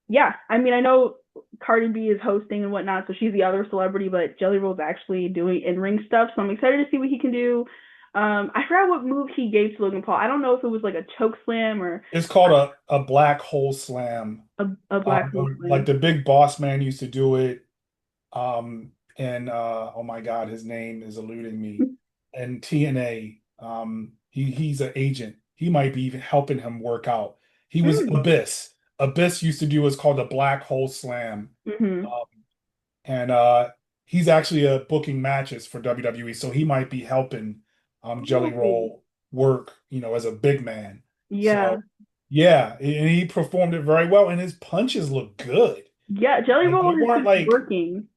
yeah, I mean, I know Cardi B is hosting and whatnot, so she's the other celebrity, but Jelly Roll's actually doing in ring stuff, so I'm excited to see what he can do. I forgot what move he gave to Logan Paul. I don't know if it was like a choke slam or It's called a black hole slam. a black hole Like slam. the big boss man used to do it. And oh my God, his name is eluding me. And TNA, he's an agent. He might be even helping him work out. He was Mm. Abyss. Abyss used to do what's called a black hole slam. Mm-hmm. Um, and he's actually booking matches for WWE, so he might be helping Jelly Oh, Roll work, as a big man. yeah. So yeah, and he performed it very well, and his punches look good. Yeah, Jelly Like Roll they has weren't been like working.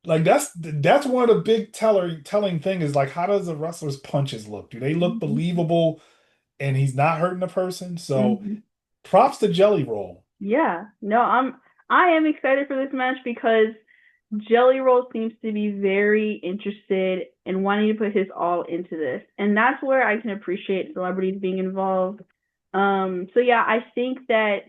that's one of the big telling thing is like how does a wrestler's punches look? Do they look Mm-hmm. believable and he's not hurting the person? So Mm-hmm. props to Jelly Roll. Yeah, no, I am excited for this match because Jelly Roll seems to be very interested in wanting to put his all into this, and that's where I can appreciate celebrities being involved. So yeah, I think that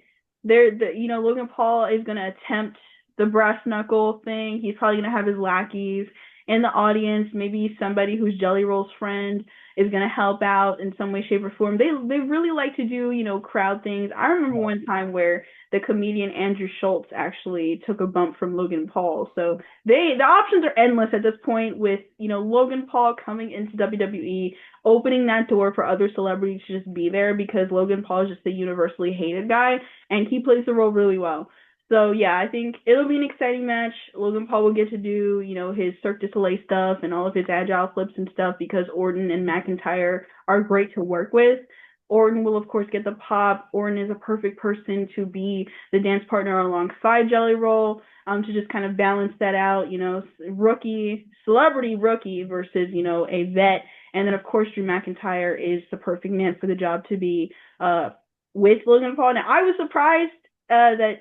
Logan Paul is gonna attempt the brass knuckle thing. He's probably gonna have his lackeys, in the audience. Maybe somebody who's Jelly Roll's friend is gonna help out in some way, shape, or form. They really like to do, crowd things. I remember one time where the comedian Andrew Schultz actually took a bump from Logan Paul. So the options are endless at this point with, Logan Paul coming into WWE, opening that door for other celebrities to just be there because Logan Paul is just a universally hated guy and he plays the role really well. So yeah, I think it'll be an exciting match. Logan Paul will get to do, his Cirque du Soleil stuff and all of his agile flips and stuff because Orton and McIntyre are great to work with. Orton will of course get the pop. Orton is a perfect person to be the dance partner alongside Jelly Roll, to just kind of balance that out, celebrity rookie versus, a vet. And then of course Drew McIntyre is the perfect man for the job to be with Logan Paul. Now I was surprised that,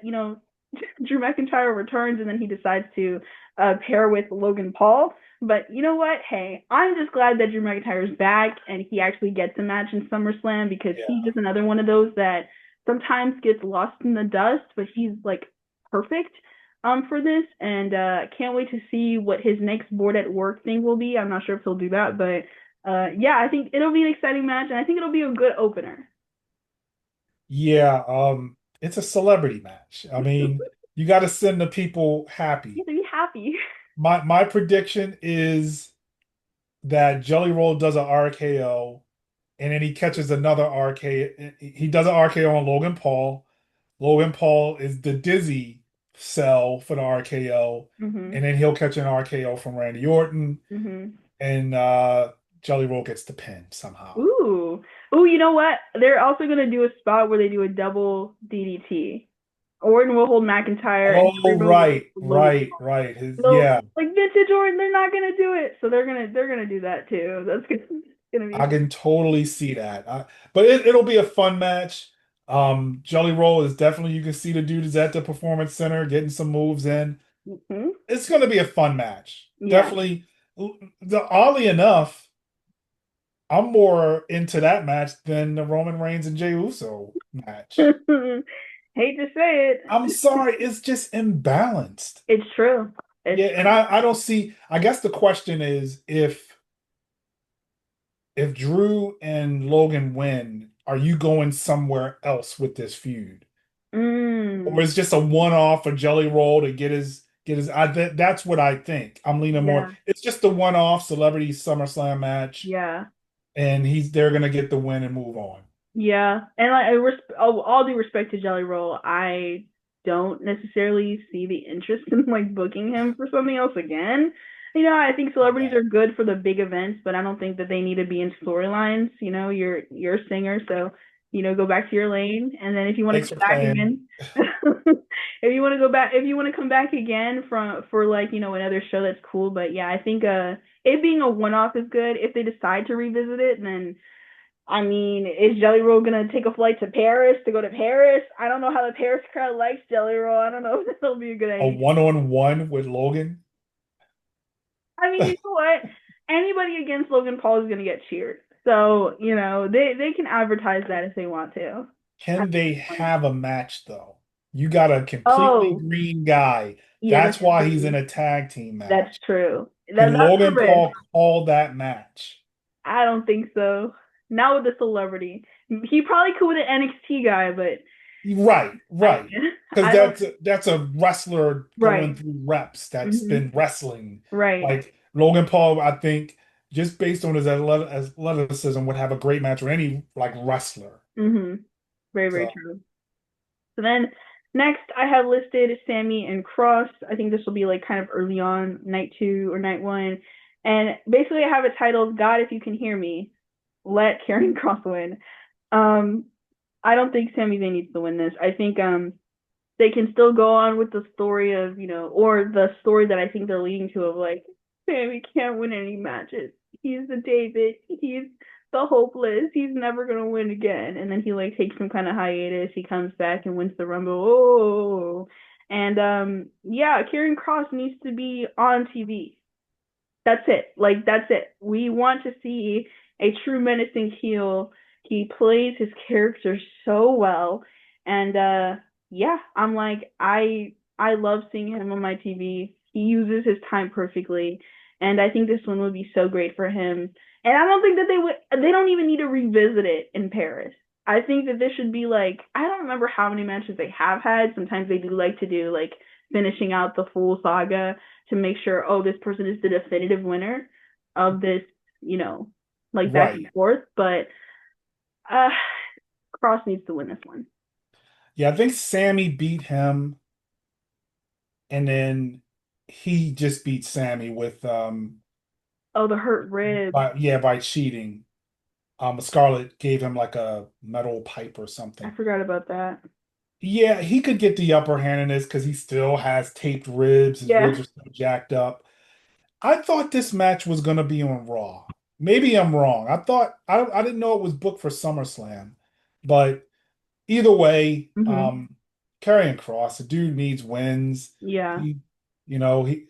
Drew McIntyre returns and then he decides to pair with Logan Paul. But you know what? Hey, I'm just glad that Drew McIntyre is back and he actually gets a match in SummerSlam because he's Yeah. just another one of those that sometimes gets lost in the dust, but he's like perfect for this. And can't wait to see what his next board at work thing will be. I'm not sure if he'll do that, but yeah, I think it'll be an exciting match and I think it'll be a good opener. Yeah, it's a celebrity match. I mean, you got to send the people Yeah, happy. to be happy. My prediction is that Jelly Roll does a RKO and then he catches another RKO. He does an RKO on Logan Paul. Logan Paul is the dizzy cell for the RKO, Mhm. and then he'll catch an RKO from Randy Orton, Mhm. and Jelly Roll gets the pin somehow. Ooh. Ooh, you know what? They're also gonna do a spot where they do a double DDT. Orton will hold McIntyre and Oh, Jerry will right, hold Logan. right. His So yeah, like vintage Orton, they're not gonna do it. So they're gonna do that too. That's gonna be I fun. can totally see that. But it'll be a fun match. Jelly Roll is definitely you can see the dude is at the Performance Center getting some moves in. Hmm. It's going to be a fun match. Yeah. Definitely. Oddly enough, I'm more into that match than the Roman Reigns and Jey Uso match. Hate to say it. I'm sorry, it's just imbalanced. It's true. It's Yeah, and I don't see. I guess the question is if Drew and Logan win, are you going somewhere else with this feud? Or mm, is just a one-off for Jelly Roll to get his that's what I think. I'm leaning more. yeah. It's just a one-off celebrity SummerSlam match, Yeah. and they're gonna get the win and move on. Yeah, and like all due respect to Jelly Roll, I don't necessarily see the interest in like booking him for something else again. I think celebrities Yeah. are good for the big events, but I don't think that they need to be in storylines. You're a singer, so go back to your lane, and then if you want to Thanks come for back playing. again, if you want to come back again for like another show, that's cool. But yeah, I think it being a one off is good. If they decide to revisit it, then I mean, is Jelly Roll gonna take a flight to Paris to go to Paris? I don't know how the Paris crowd likes Jelly Roll. I don't know if that'll be a good A idea. one-on-one with Logan. I mean, you know what? Anybody against Logan Paul is gonna get cheered. So, they can advertise that if they want to. At Can they this point. have a match though? You got a completely Oh, green guy. yeah, That's that's why he's in true. a tag team That's match. true. Can That's the Logan risk. Paul call that match? I don't think so. Not with the celebrity. He probably could with an NXT guy, but Right, I right. Because I don't. that's a wrestler going Right. through reps that's Hmm. been wrestling. Right. Like Logan Paul, I think, just based on his athleticism, would have a great match with any like wrestler. Hmm. Very, very So true. So then next I have listed Sammy and Kross. I think this will be like kind of early on, night two or night one. And basically I have it titled God If You Can Hear Me, Let Karen Cross win. Um I don't think Sami Zayn needs to win this. I think they can still go on with the story of, or the story that I think they're leading to of like, Sammy can't win any matches. He's the David. He's the hopeless. He's never gonna win again. And then he like takes some kind of hiatus. He comes back and wins the Rumble. Oh, and yeah, Kieran Cross needs to be on TV. That's it. Like that's it. We want to see a true menacing heel. He plays his character so well, and yeah, I'm like I love seeing him on my TV. He uses his time perfectly, And I think this one would be so great for him. And I don't think that they don't even need to revisit it in Paris. I think that this should be like, I don't remember how many matches they have had. Sometimes they do like to do like finishing out the full saga to make sure, oh, this person is the definitive winner of this, you know, like back and Right. forth. But uh Kross needs to win this one. Yeah, I think Sammy beat him, and then he just beat Sammy with Oh, the hurt rib. by cheating. Scarlett gave him like a metal pipe or I something. forgot about that. Yeah, he could get the upper hand in this because he still has taped ribs. His ribs Yeah. are still jacked up. I thought this match was gonna be on Raw. Maybe I'm wrong. I didn't know it was booked for SummerSlam, but either way, Hmm. carrying Cross, the dude needs wins. Yeah. He,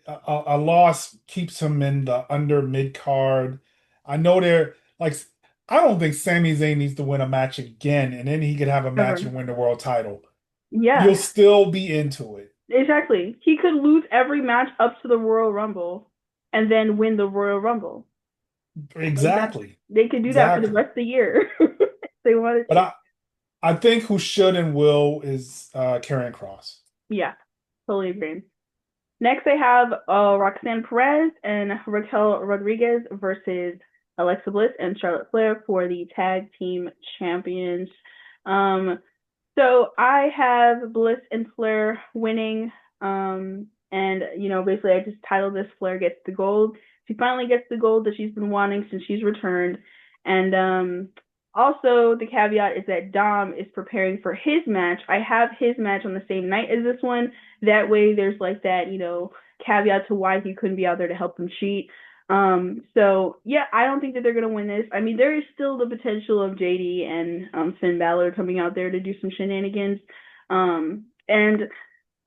a loss keeps him in the under mid card. I know they're like, I don't think Sami Zayn needs to win a match again, and then he could have a match Ever. and win the world title. You'll Yeah. still be into it. Exactly. He could lose every match up to the Royal Rumble and then win the Royal Rumble. Like that, Exactly. they could do that for the Exactly. rest of the year if they wanted But to. I think who should and will is Karrion Cross. Yeah, totally agree. Next, I have Roxanne Perez and Raquel Rodriguez versus Alexa Bliss and Charlotte Flair for the tag team champions. Um, So I have Bliss and Flair winning. And basically I just titled this Flair gets the gold. She finally gets the gold that she's been wanting since she's returned. And also the caveat is that Dom is preparing for his match. I have his match on the same night as this one. That way there's like that, caveat to why he couldn't be out there to help him cheat. So yeah, I don't think that they're gonna win this. I mean, there is still the potential of JD and Finn Balor coming out there to do some shenanigans. And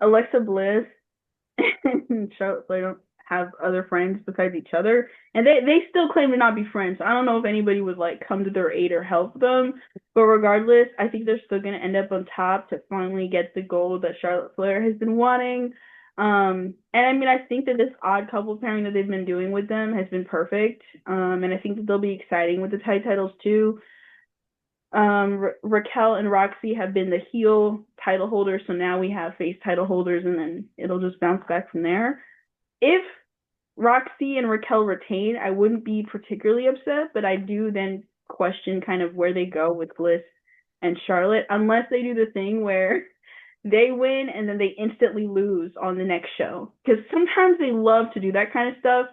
Alexa Bliss and Charlotte Flair don't have other friends besides each other, and they still claim to not be friends. So I don't know if anybody would like come to their aid or help them, but regardless, I think they're still gonna end up on top to finally get the gold that Charlotte Flair has been wanting. And I mean, I think that this odd couple pairing that they've been doing with them has been perfect. And I think that they'll be exciting with the tag titles too. Raquel and Roxy have been the heel title holders, so now we have face title holders, and then it'll just bounce back from there. If Roxy and Raquel retain, I wouldn't be particularly upset, but I do then question kind of where they go with Bliss and Charlotte, unless they do the thing where they win and then they instantly lose on the next show. Because sometimes they love to do that kind of stuff.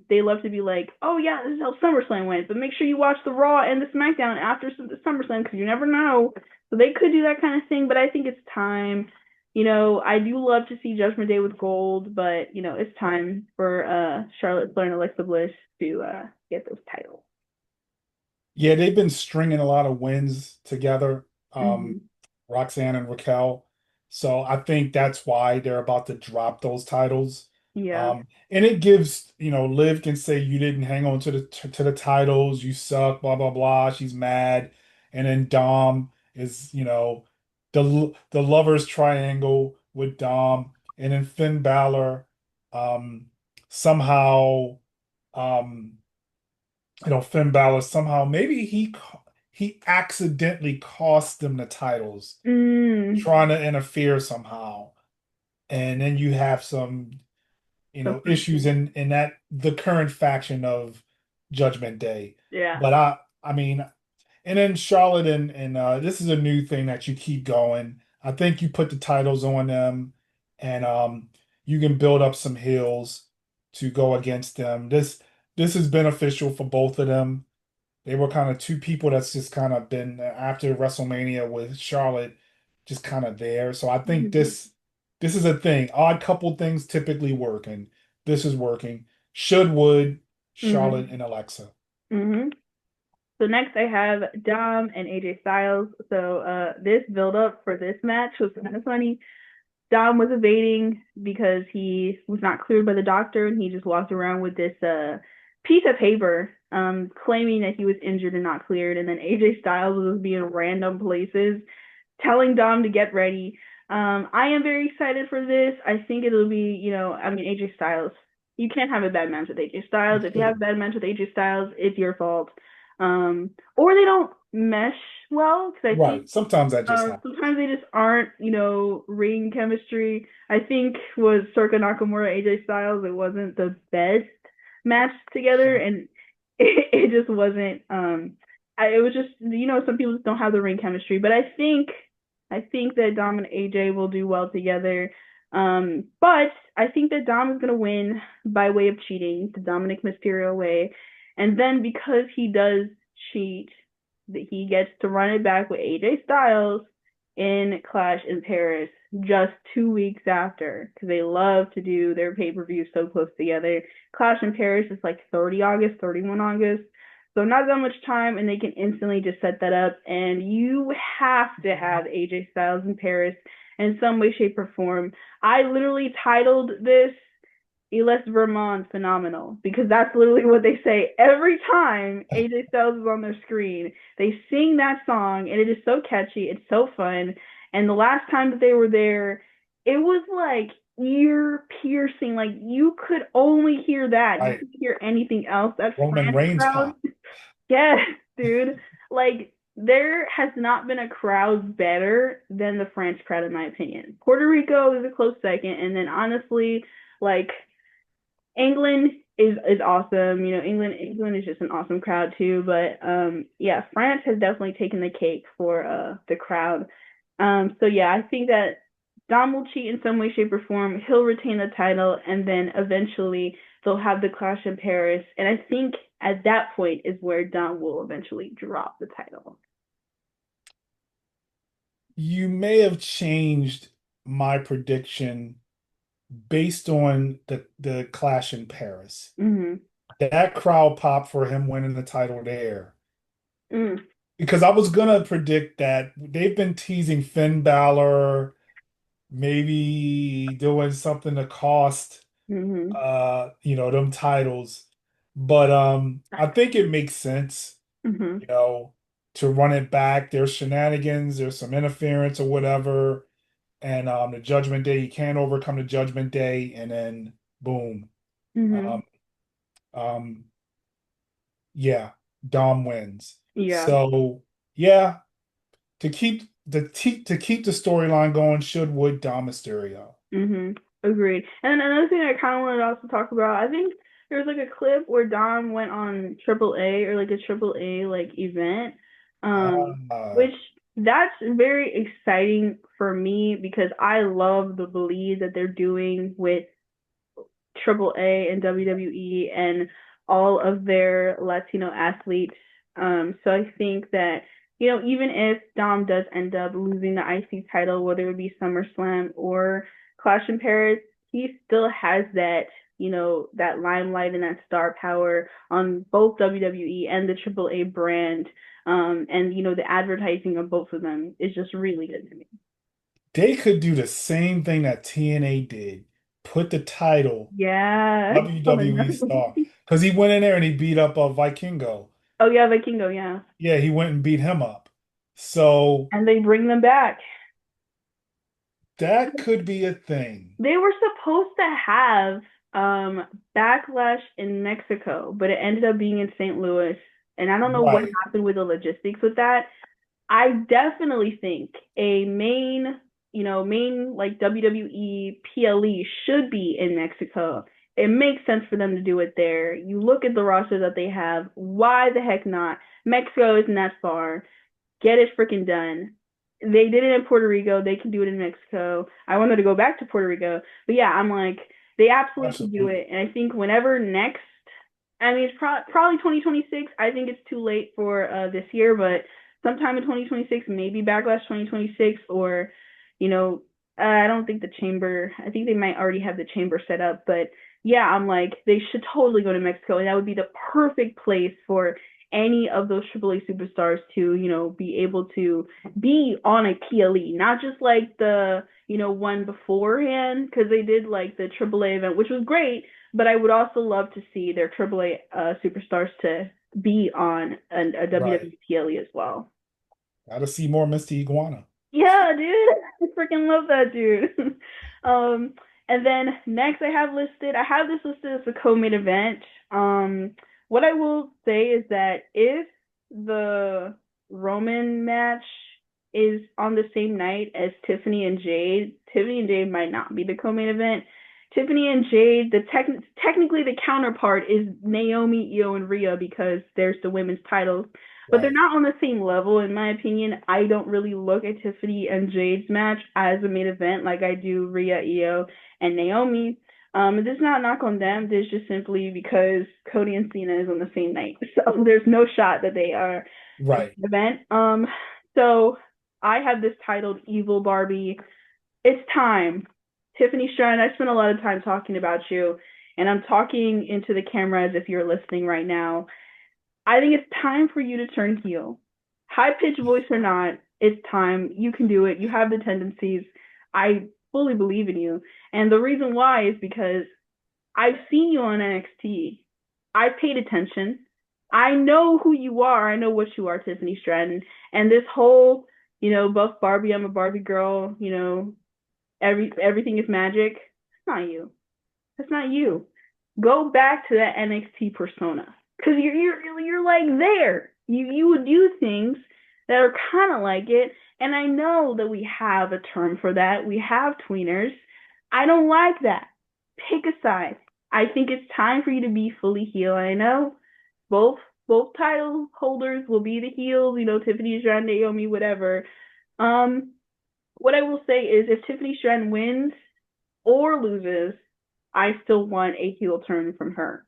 They love to be like, oh yeah, this is how SummerSlam went, but make sure you watch the Raw and the SmackDown after the SummerSlam because you never know. So they could do that kind of thing, but I think it's time. I do love to see Judgment Day with gold, but it's time for Charlotte Flair and Alexa Bliss to get those titles. Yeah, they've been stringing a lot of wins together, Mm-hmm. Roxanne and Raquel. So I think that's why they're about to drop those titles. Yeah. And it gives, Liv can say you didn't hang on to the titles, you suck, blah blah blah. She's mad, and then Dom is, the lovers triangle with Dom, and then Finn Balor, somehow. Um, Finn Balor somehow maybe he accidentally cost them the titles, Mm. trying to interfere somehow, and then you have some So issues crazy. in that the current faction of Judgment Day. Yeah. But I mean, and then Charlotte and this is a new thing that you keep going. I think you put the titles on them, and you can build up some heels to go against them. This is beneficial for both of them. They were kind of two people that's just kind of been after WrestleMania with Charlotte, just kind of there. So I think Mm-hmm. this is a thing. Odd couple things typically work, and this is working. Should would Charlotte Mm-hmm. and Alexa. Mm-hmm. So next I have Dom and AJ Styles. So this build up for this match was kind of funny. Dom was evading because he was not cleared by the doctor, and he just walked around with this piece of paper claiming that he was injured and not cleared. And then AJ Styles was being random places telling Dom to get ready. I am very excited for this. I think it'll be, I mean, AJ Styles. you can't have a bad match with AJ You Styles. If you have a shouldn't. bad match with AJ Styles, it's your fault. Or they don't mesh well because I think Right. Sometimes that just happens. sometimes they just aren't, ring chemistry. I think was Circa Nakamura AJ Styles. It wasn't the best match together, and it just wasn't. It was just some people just don't have the ring chemistry, but I think that Dom and AJ will do well together. But I think that Dom is gonna win by way of cheating, the Dominic Mysterio way, and then because he does cheat, that he gets to run it back with AJ Styles in Clash in Paris just 2 weeks after, because they love to do their pay per view so close together. Clash in Paris is like 30 August, 31 August. So not that much time, and they can instantly just set that up. And you have to have AJ Styles in Paris in some way, shape, or form. I literally titled this Eles Vermont phenomenal because that's literally what they say every time AJ Styles is on their screen. They sing that song and it is so catchy, it's so fun. And the last time that they were there, it was like ear piercing. Like you could only hear that. You Right. couldn't hear anything else. That Roman France Reigns crowd, pop. yes, dude. Like there has not been a crowd better than the France crowd in my opinion. Puerto Rico is a close second, and then honestly, like England is awesome. England is just an awesome crowd too. But yeah, France has definitely taken the cake for the crowd. So yeah, I think that Dom will cheat in some way, shape, or form. He'll retain the title, and then eventually they'll have the clash in Paris. And I think at that point is where Dom will eventually drop the title. You may have changed my prediction based on the clash in Paris. Mm-hmm. That crowd pop for him winning the title there. Mm. Because I was gonna predict that they've been teasing Finn Balor, maybe doing something to cost Mm-hmm. them titles. But I think it makes sense, Mm-hmm. you know, to run it back. There's shenanigans, there's some interference or whatever. And the Judgment Day, you can't overcome the Judgment Day, and then boom. Mm-hmm. Um, um, yeah, Dom wins. Yeah. So yeah, to keep the storyline going, would Dom Mysterio. Agreed. And another thing I kind of wanted to also talk about, I think there was like a clip where Dom went on Triple A or like a Triple A like event, Uh, which that's very exciting for me because I love the believe that they're doing with Triple A and WWE and all of their Latino athletes. So I think that, even if Dom does end up losing the IC title, whether it be SummerSlam or Clash in Paris, he still has that, that limelight and that star power on both WWE and the Triple A brand. And, the advertising of both of them is just really good to me. they could do the same thing that TNA did. Put the title Yeah. On WWE another. star. Because he went in there and he beat up Vikingo. Oh, yeah, Vikingo, yeah. Yeah, he went and beat him up. So And they bring them back. that could be a thing. They were supposed to have Backlash in Mexico, but it ended up being in St. Louis. And I don't know what Right. happened with the logistics with that. I definitely think a main like WWE PLE should be in Mexico. It makes sense for them to do it there. You look at the roster that they have. Why the heck not? Mexico isn't that far. Get it freaking done. They did it in Puerto Rico. They can do it in Mexico. I wanted to go back to Puerto Rico, but yeah, I'm like they absolutely can do Absolutely. it. And I think whenever next, I mean, it's probably 2026. I think it's too late for this year, but sometime in 2026, maybe Backlash 2026, or you know, I don't think the chamber. I think they might already have the chamber set up, but yeah, I'm like they should totally go to Mexico, and that would be the perfect place for any of those AAA superstars to, be able to be on a PLE, not just like the, one beforehand, because they did like the AAA event, which was great, but I would also love to see their AAA superstars to be on a Right. WWE PLE as well. Gotta see more Misty Iguana. Yeah, dude, I freaking love that dude. um, And then next I have this listed as a co-main event. Um, what I will say is that if the Roman match is on the same night as Tiffany and Jade, Tiffany and Jade might not be the co-main event. Tiffany and Jade, technically the counterpart is Naomi, Iyo, and Rhea because there's the women's titles, but they're Right. not on the same level in my opinion. I don't really look at Tiffany and Jade's match as a main event like I do Rhea, Iyo, and Naomi. This is not a knock on them. This is just simply because Cody and Cena is on the same night, so there's no shot that they are the Right. event. So I have this titled Evil Barbie. It's time. Tiffany Stratton, I spent a lot of time talking about you, and I'm talking into the camera as if you're listening right now. I think it's time for you to turn heel. High pitched voice or not, it's time. You can do it. You have the tendencies. I fully believe in you. And the reason why is because I've seen you on NXT. I paid attention. I know who you are. I know what you are, Tiffany Stratton. And this whole, buff Barbie, I'm a Barbie girl, everything is magic. It's not you. That's not you. Go back to that NXT persona because you're like there. You would do things that are kind of like it, and I know that we have a term for that. We have tweeners. I don't like that. Pick a side. I think it's time for you to be fully heel. I know both both title holders will be the heels. Tiffany Stratton, Naomi, whatever. Um, what I will say is if Tiffany Stratton wins or loses, I still want a heel turn from her.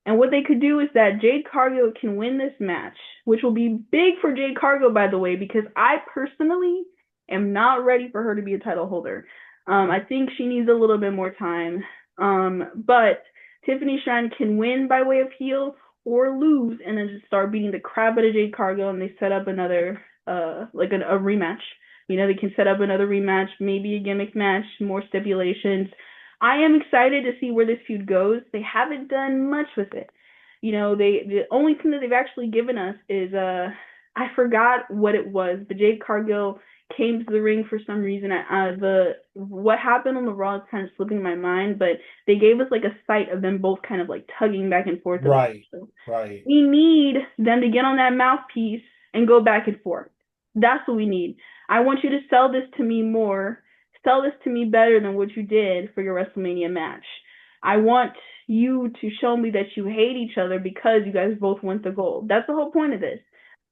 And what they could do is that Jade Cargill can win this match, which will be big for Jade Cargill, by the way, because I personally am not ready for her to be a title holder. I think she needs a little bit more time. But Tiffany Stratton can win by way of heel or lose and then just start beating the crap out of Jade Cargill and they set up another like a rematch. They can set up another rematch, maybe a gimmick match, more stipulations. I am excited to see where this feud goes. They haven't done much with it. The only thing that they've actually given us is I forgot what it was, but Jade Cargill came to the ring for some reason. The what happened on the Raw is kind of slipping my mind, but they gave us like a sight of them both kind of like tugging back and forth. Right. So Right. we need them to get on that mouthpiece and go back and forth. That's what we need. I want you to sell this to me more. Sell this to me better than what you did for your WrestleMania match. I want you to show me that you hate each other because you guys both want the gold. That's the whole point of this.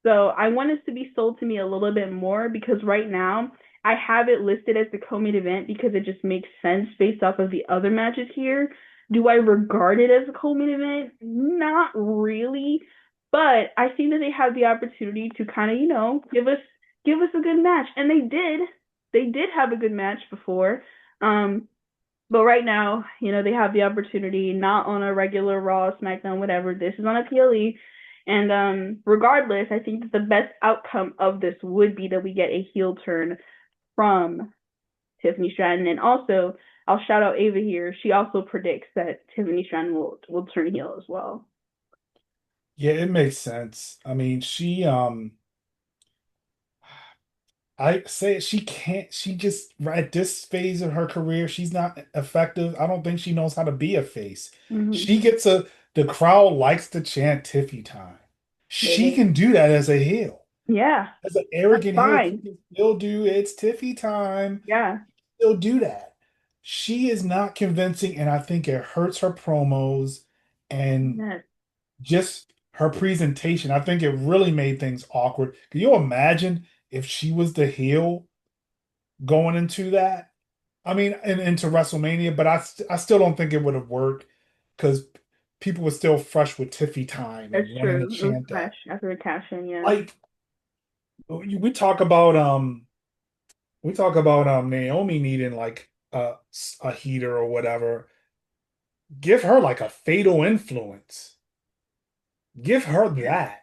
So I want this to be sold to me a little bit more because right now I have it listed as the co-main event because it just makes sense based off of the other matches here. Do I regard it as a co-main event? Not really, but I think that they have the opportunity to kind of, give us a good match, and they did. They did have a good match before. Um, but right now, they have the opportunity not on a regular Raw, SmackDown, whatever. This is on a PLE. And regardless, I think that the best outcome of this would be that we get a heel turn from Tiffany Stratton. And also, I'll shout out Ava here. She also predicts that Tiffany Stratton will turn heel as well. Yeah, it makes sense. I mean, I say she can't, she just, right at this phase of her career, she's not effective. I don't think she knows how to be a face. Mm-hmm. She gets the crowd likes to chant Tiffy time. They She do. can do that as a heel. Yeah, As an that's arrogant heel, she fine. can still do it's Tiffy time. Yeah. Still do that. She is not convincing, and I think it hurts her promos and Yes. just her presentation. I think it really made things awkward. Can you imagine if she was the heel going into that? I mean, and into WrestleMania, but I still don't think it would have worked because people were still fresh with Tiffy time That's and wanting to true. It was chant fresh that. after the cash in, yeah. Like we talk about Naomi needing like a heater or whatever. Give her like a fatal influence. Give her that.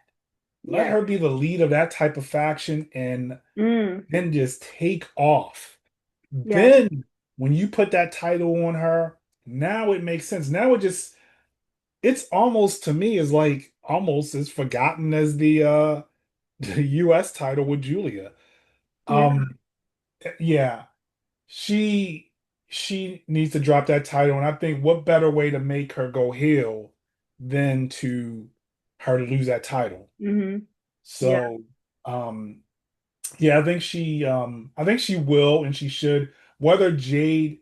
Let Yes. her be the lead of that type of faction and Mm. then just take off. Yes. Then when you put that title on her, now it makes sense. Now it's almost to me is like almost as forgotten as the US title with Julia. Yeah. Um yeah, she she needs to drop that title, and I think what better way to make her go heel than to her to lose that title. Mhm. Yeah. So, yeah, I think she will and she should. Whether Jade,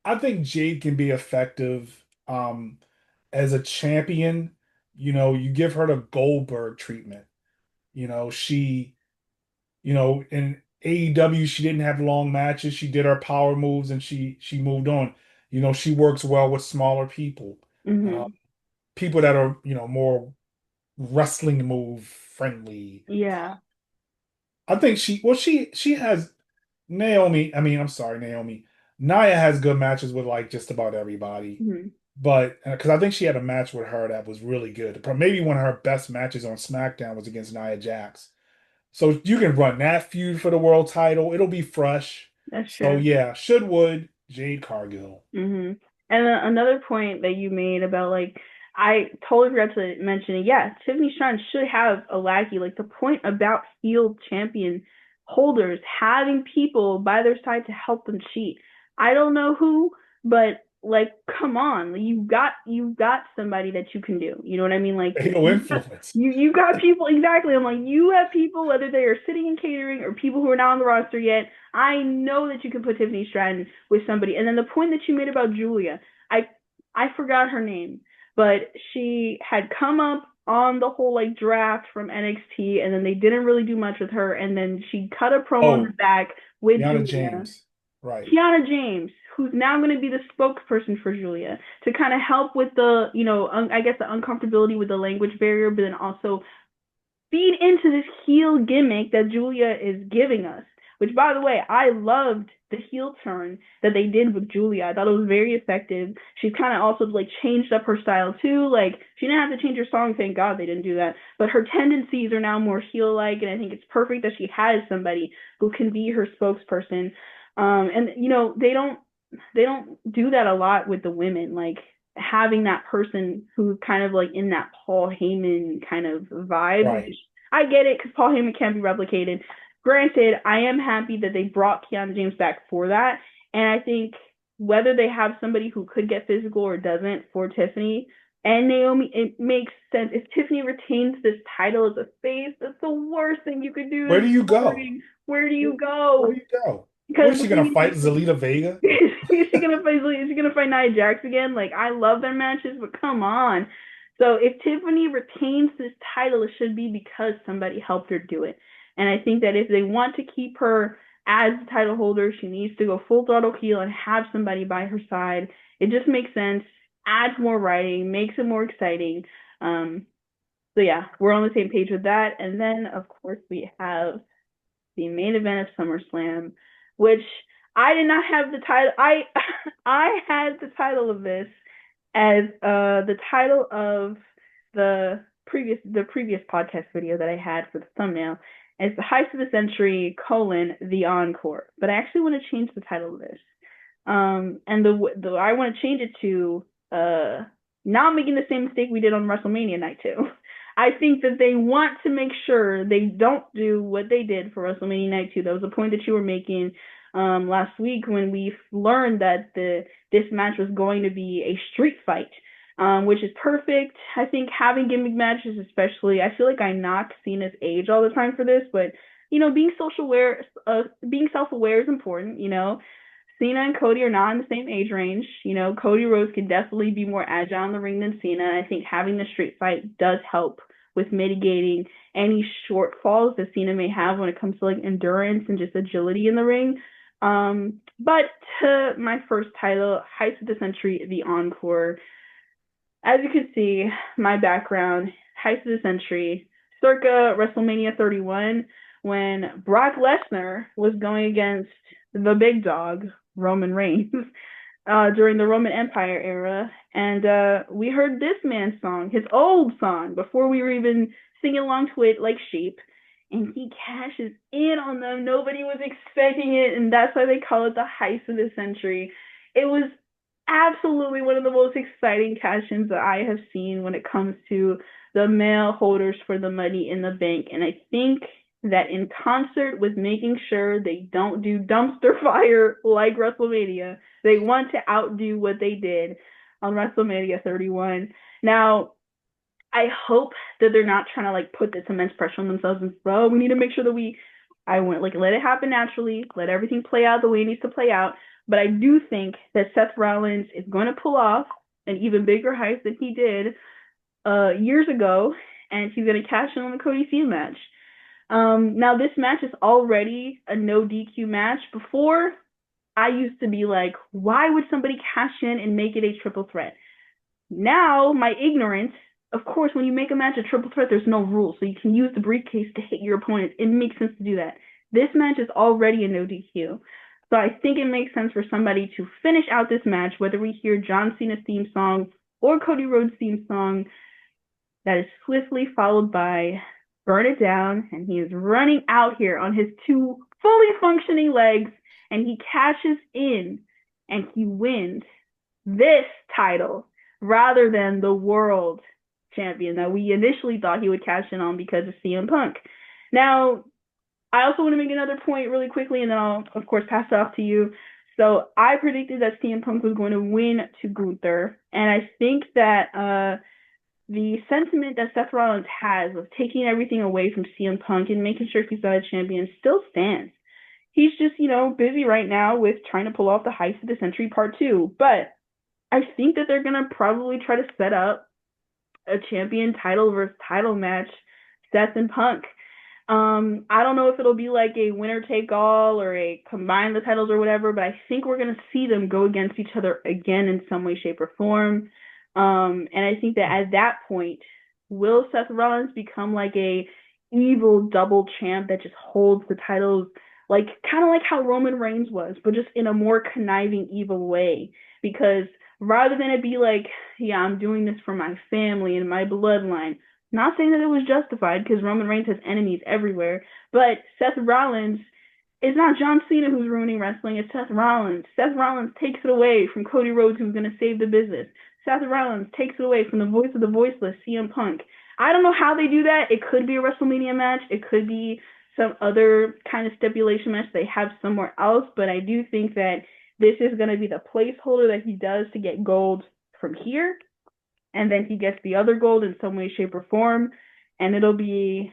I think Jade can be effective as a champion. You give her the Goldberg treatment. She, in AEW, she didn't have long matches. She did her power moves and she moved on. She works well with smaller people, uh, Mhm. people that are, more wrestling move friendly. Yeah. I think she has Naomi. I mean, I'm sorry, Naomi. Nia has good matches with like just about everybody, Mhm. but because I think she had a match with her that was really good. Maybe one of her best matches on SmackDown was against Nia Jax. So you can run that feud for the world title. It'll be fresh. That's So true. yeah, should would Jade Cargill. Hmm. And another point that you made about like I totally forgot to mention it. Yeah, Tiffany Stratton should have a lackey. Like the point about heel champion holders having people by their side to help them cheat. I don't know who, but like come on, you've got somebody that you can do. You know what I mean? Like Fatal influence. you got people exactly. I'm like you have people whether they are sitting in catering or people who are not on the roster yet. I know that you can put Tiffany Stratton with somebody. And then the point that you made about Julia, I I forgot her name, but she had come up on the whole like draft from NXT, and then they didn't really do much with her, and then she cut a promo on the Oh, back with Yana Julia. James. Right. Kiana James, who's now going to be the spokesperson for Julia to kind of help with the, I guess the uncomfortability with the language barrier, but then also feed into this heel gimmick that Julia is giving us. Which, by the way, I loved the heel turn that they did with Julia. I thought it was very effective. She's kind of also like changed up her style too. Like she didn't have to change her song. Thank God they didn't do that. But her tendencies are now more heel-like, and I think it's perfect that she has somebody who can be her spokesperson. And they don't do that a lot with the women. Like having that person who's kind of like in that Paul Heyman kind of vibe, which Right. I get it because Paul Heyman can't be replicated. Granted, I am happy that they brought Kiana James back for that. And I think whether they have somebody who could get physical or doesn't for Tiffany and Naomi, it makes sense. If Tiffany retains this title as a face, that's the worst thing you could do Where in do you go? wrestling. Where do you Where go? do you go? Because Where's the she gonna thing fight is, Zelita Vega? is she gonna fight Nia Jax again? Like I love their matches, but come on. So if Tiffany retains this title, it should be because somebody helped her do it. And I think that if they want to keep her as the title holder, she needs to go full throttle heel and have somebody by her side. It just makes sense, adds more writing, makes it more exciting. Um, so yeah, we're on the same page with that. And then of course we have the main event of SummerSlam, which I did not have the title. I had the title of this as the title of the previous podcast video that I had for the thumbnail as the Heist of the Century: the Encore. But I actually want to change the title of this. And the I want to change it to not making the same mistake we did on WrestleMania night 2. I think that they want to make sure they don't do what they did for WrestleMania night 2. That was a point that you were making last week when we learned that this match was going to be a street fight, which is perfect. I think having gimmick matches, especially, I feel like I knock Cena's age all the time for this, but being self-aware is important. Cena and Cody are not in the same age range. Cody Rhodes can definitely be more agile in the ring than Cena. I think having the street fight does help with mitigating any shortfalls that Cena may have when it comes to like endurance and just agility in the ring. But to my first title, Heist of the Century, the Encore. As you can see, my background, Heist of the Century, circa WrestleMania 31, when Brock Lesnar was going against the big dog, Roman Reigns, during the Roman Empire era. And we heard this man's song, his old song, before we were even singing along to it like sheep. And he cashes in on them. Nobody was expecting it, and that's why they call it the Heist of the Century. It was absolutely one of the most exciting cash-ins that I have seen when it comes to the male holders for the Money in the Bank. And I think that in concert with making sure they don't do dumpster fire like WrestleMania, they want to outdo what they did on WrestleMania 31. Now, I hope that they're not trying to like put this immense pressure on themselves and oh, we need to make sure that I want like let it happen naturally, let everything play out the way it needs to play out. But I do think that Seth Rollins is going to pull off an even bigger heist than he did years ago, and he's going to cash in on the Cody Cean match. Now this match is already a no DQ match. Before, I used to be like, why would somebody cash in and make it a triple threat? Now, my ignorance, of course, when you make a match a triple threat, there's no rule. So you can use the briefcase to hit your opponent. It makes sense to do that. This match is already a no DQ. So I think it makes sense for somebody to finish out this match, whether we hear John Cena's theme song or Cody Rhodes' theme song, that is swiftly followed by Burn It Down. And he is running out here on his two fully functioning legs, and he cashes in and he wins this title rather than the world champion that we initially thought he would cash in on because of CM Punk. Now, I also want to make another point really quickly, and then I'll, of course, pass it off to you. So I predicted that CM Punk was going to win to Gunther, and I think that the sentiment that Seth Rollins has of taking everything away from CM Punk and making sure he's not a champion still stands. He's just, busy right now with trying to pull off the heist of the century part 2. But I think that they're going to probably try to set up a champion title versus title match, Seth and Punk. I don't know if it'll be like a winner take all or a combine the titles or whatever, but I think we're going to see them go against each other again in some way, shape, or form. And I think that at that point, will Seth Rollins become like a evil double champ that just holds the titles, like kind of like how Roman Reigns was, but just in a more conniving, evil way? Because rather than it be like, yeah, I'm doing this for my family and my bloodline. Not saying that it was justified because Roman Reigns has enemies everywhere, but Seth Rollins is not John Cena who's ruining wrestling. It's Seth Rollins. Seth Rollins takes it away from Cody Rhodes, who's going to save the business. Seth Rollins takes it away from the voice of the voiceless, CM Punk. I don't know how they do that. It could be a WrestleMania match. It could be some other kind of stipulation match they have somewhere else, but I do think that this is going to be the placeholder that he does to get gold from here, and then he gets the other gold in some way, shape, or form, and it'll be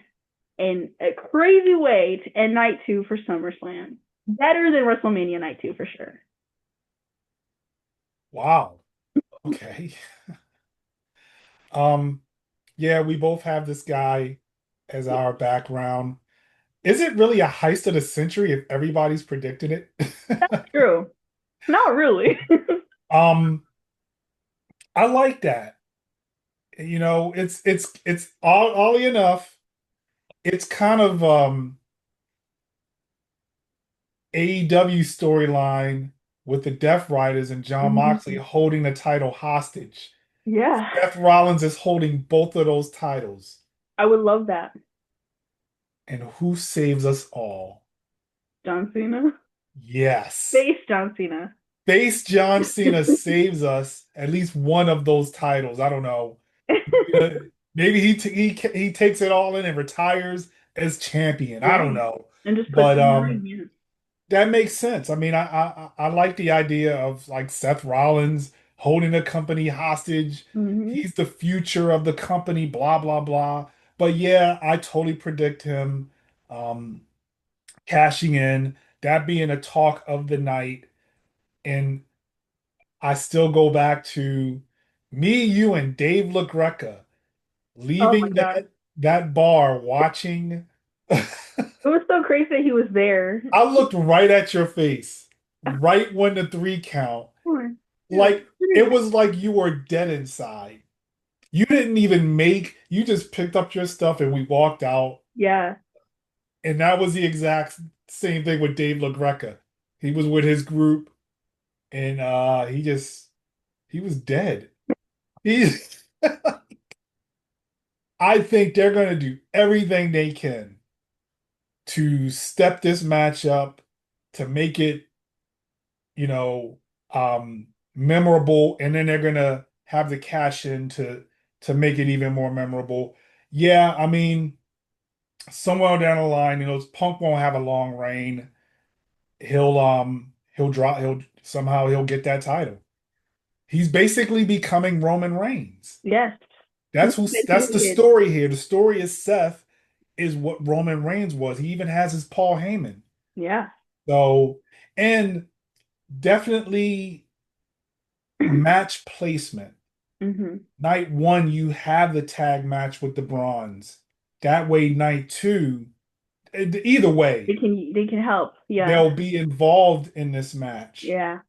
in a crazy way to end night 2 for SummerSlam. Better than WrestleMania night 2 for sure. Wow. Okay. Yeah, we both have this guy as our background. Is it really a heist of the century if everybody's predicting it? True. Not really. Um, I like that. It's oddly enough, it's kind of AEW storyline with the Death Riders and John Moxley holding the title hostage. Yeah. Seth Rollins is holding both of those titles. I would love that. And who saves us all? John Cena. Yes. Face John Cena. Face John Cena saves us at least one of those titles. I don't know. Maybe he takes it all in and retires as champion. I Yeah. don't know. And just puts But him in the ring, yeah. that makes sense. I mean, I like the idea of like Seth Rollins holding the company hostage. Mm-hmm. He's the future of the company, blah blah blah. But yeah, I totally predict him um cashing in, that being a talk of the night. And I still go back to me, you, and Dave LaGreca Oh my leaving God. that bar watching. It was so crazy that he was there. I looked right at your face, right when the 3 count. 4, 2, Like it 3. was like you were dead inside. You didn't even you just picked up your stuff and we walked out. Yeah. And that was the exact same thing with Dave LaGreca. He was with his group and he was dead. He I think they're gonna do everything they can to step this match up to make it, you know, memorable, and then they're gonna have the cash in to make it even more memorable. Yeah, I mean, somewhere down the line, Punk won't have a long reign. He'll get that title. He's basically becoming Roman Reigns. Yes. That's the story here. The story is Seth is what Roman Reigns was. He even has his Paul Heyman. Yeah. So, and definitely match placement. Mm-hmm. Night one, you have the tag match with the Bronze. That way, night two, either way, They can help. Yeah. they'll be involved in this match. Yeah.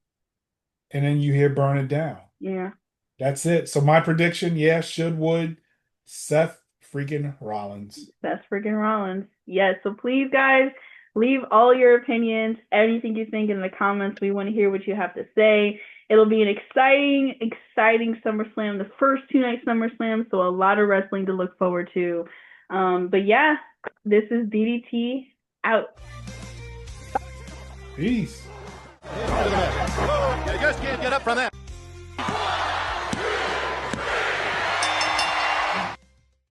And then you hear burn it down. Yeah. That's it. So my prediction, yeah, would Seth freaking Rollins. Seth freaking Rollins. Yes. So please, guys, leave all your opinions, anything you think in the comments. We want to hear what you have to say. It'll be an exciting, exciting SummerSlam, the first 2-night SummerSlam, so a lot of wrestling to look forward to. But yeah, this is DDT out. Peace. You just can't get up from that.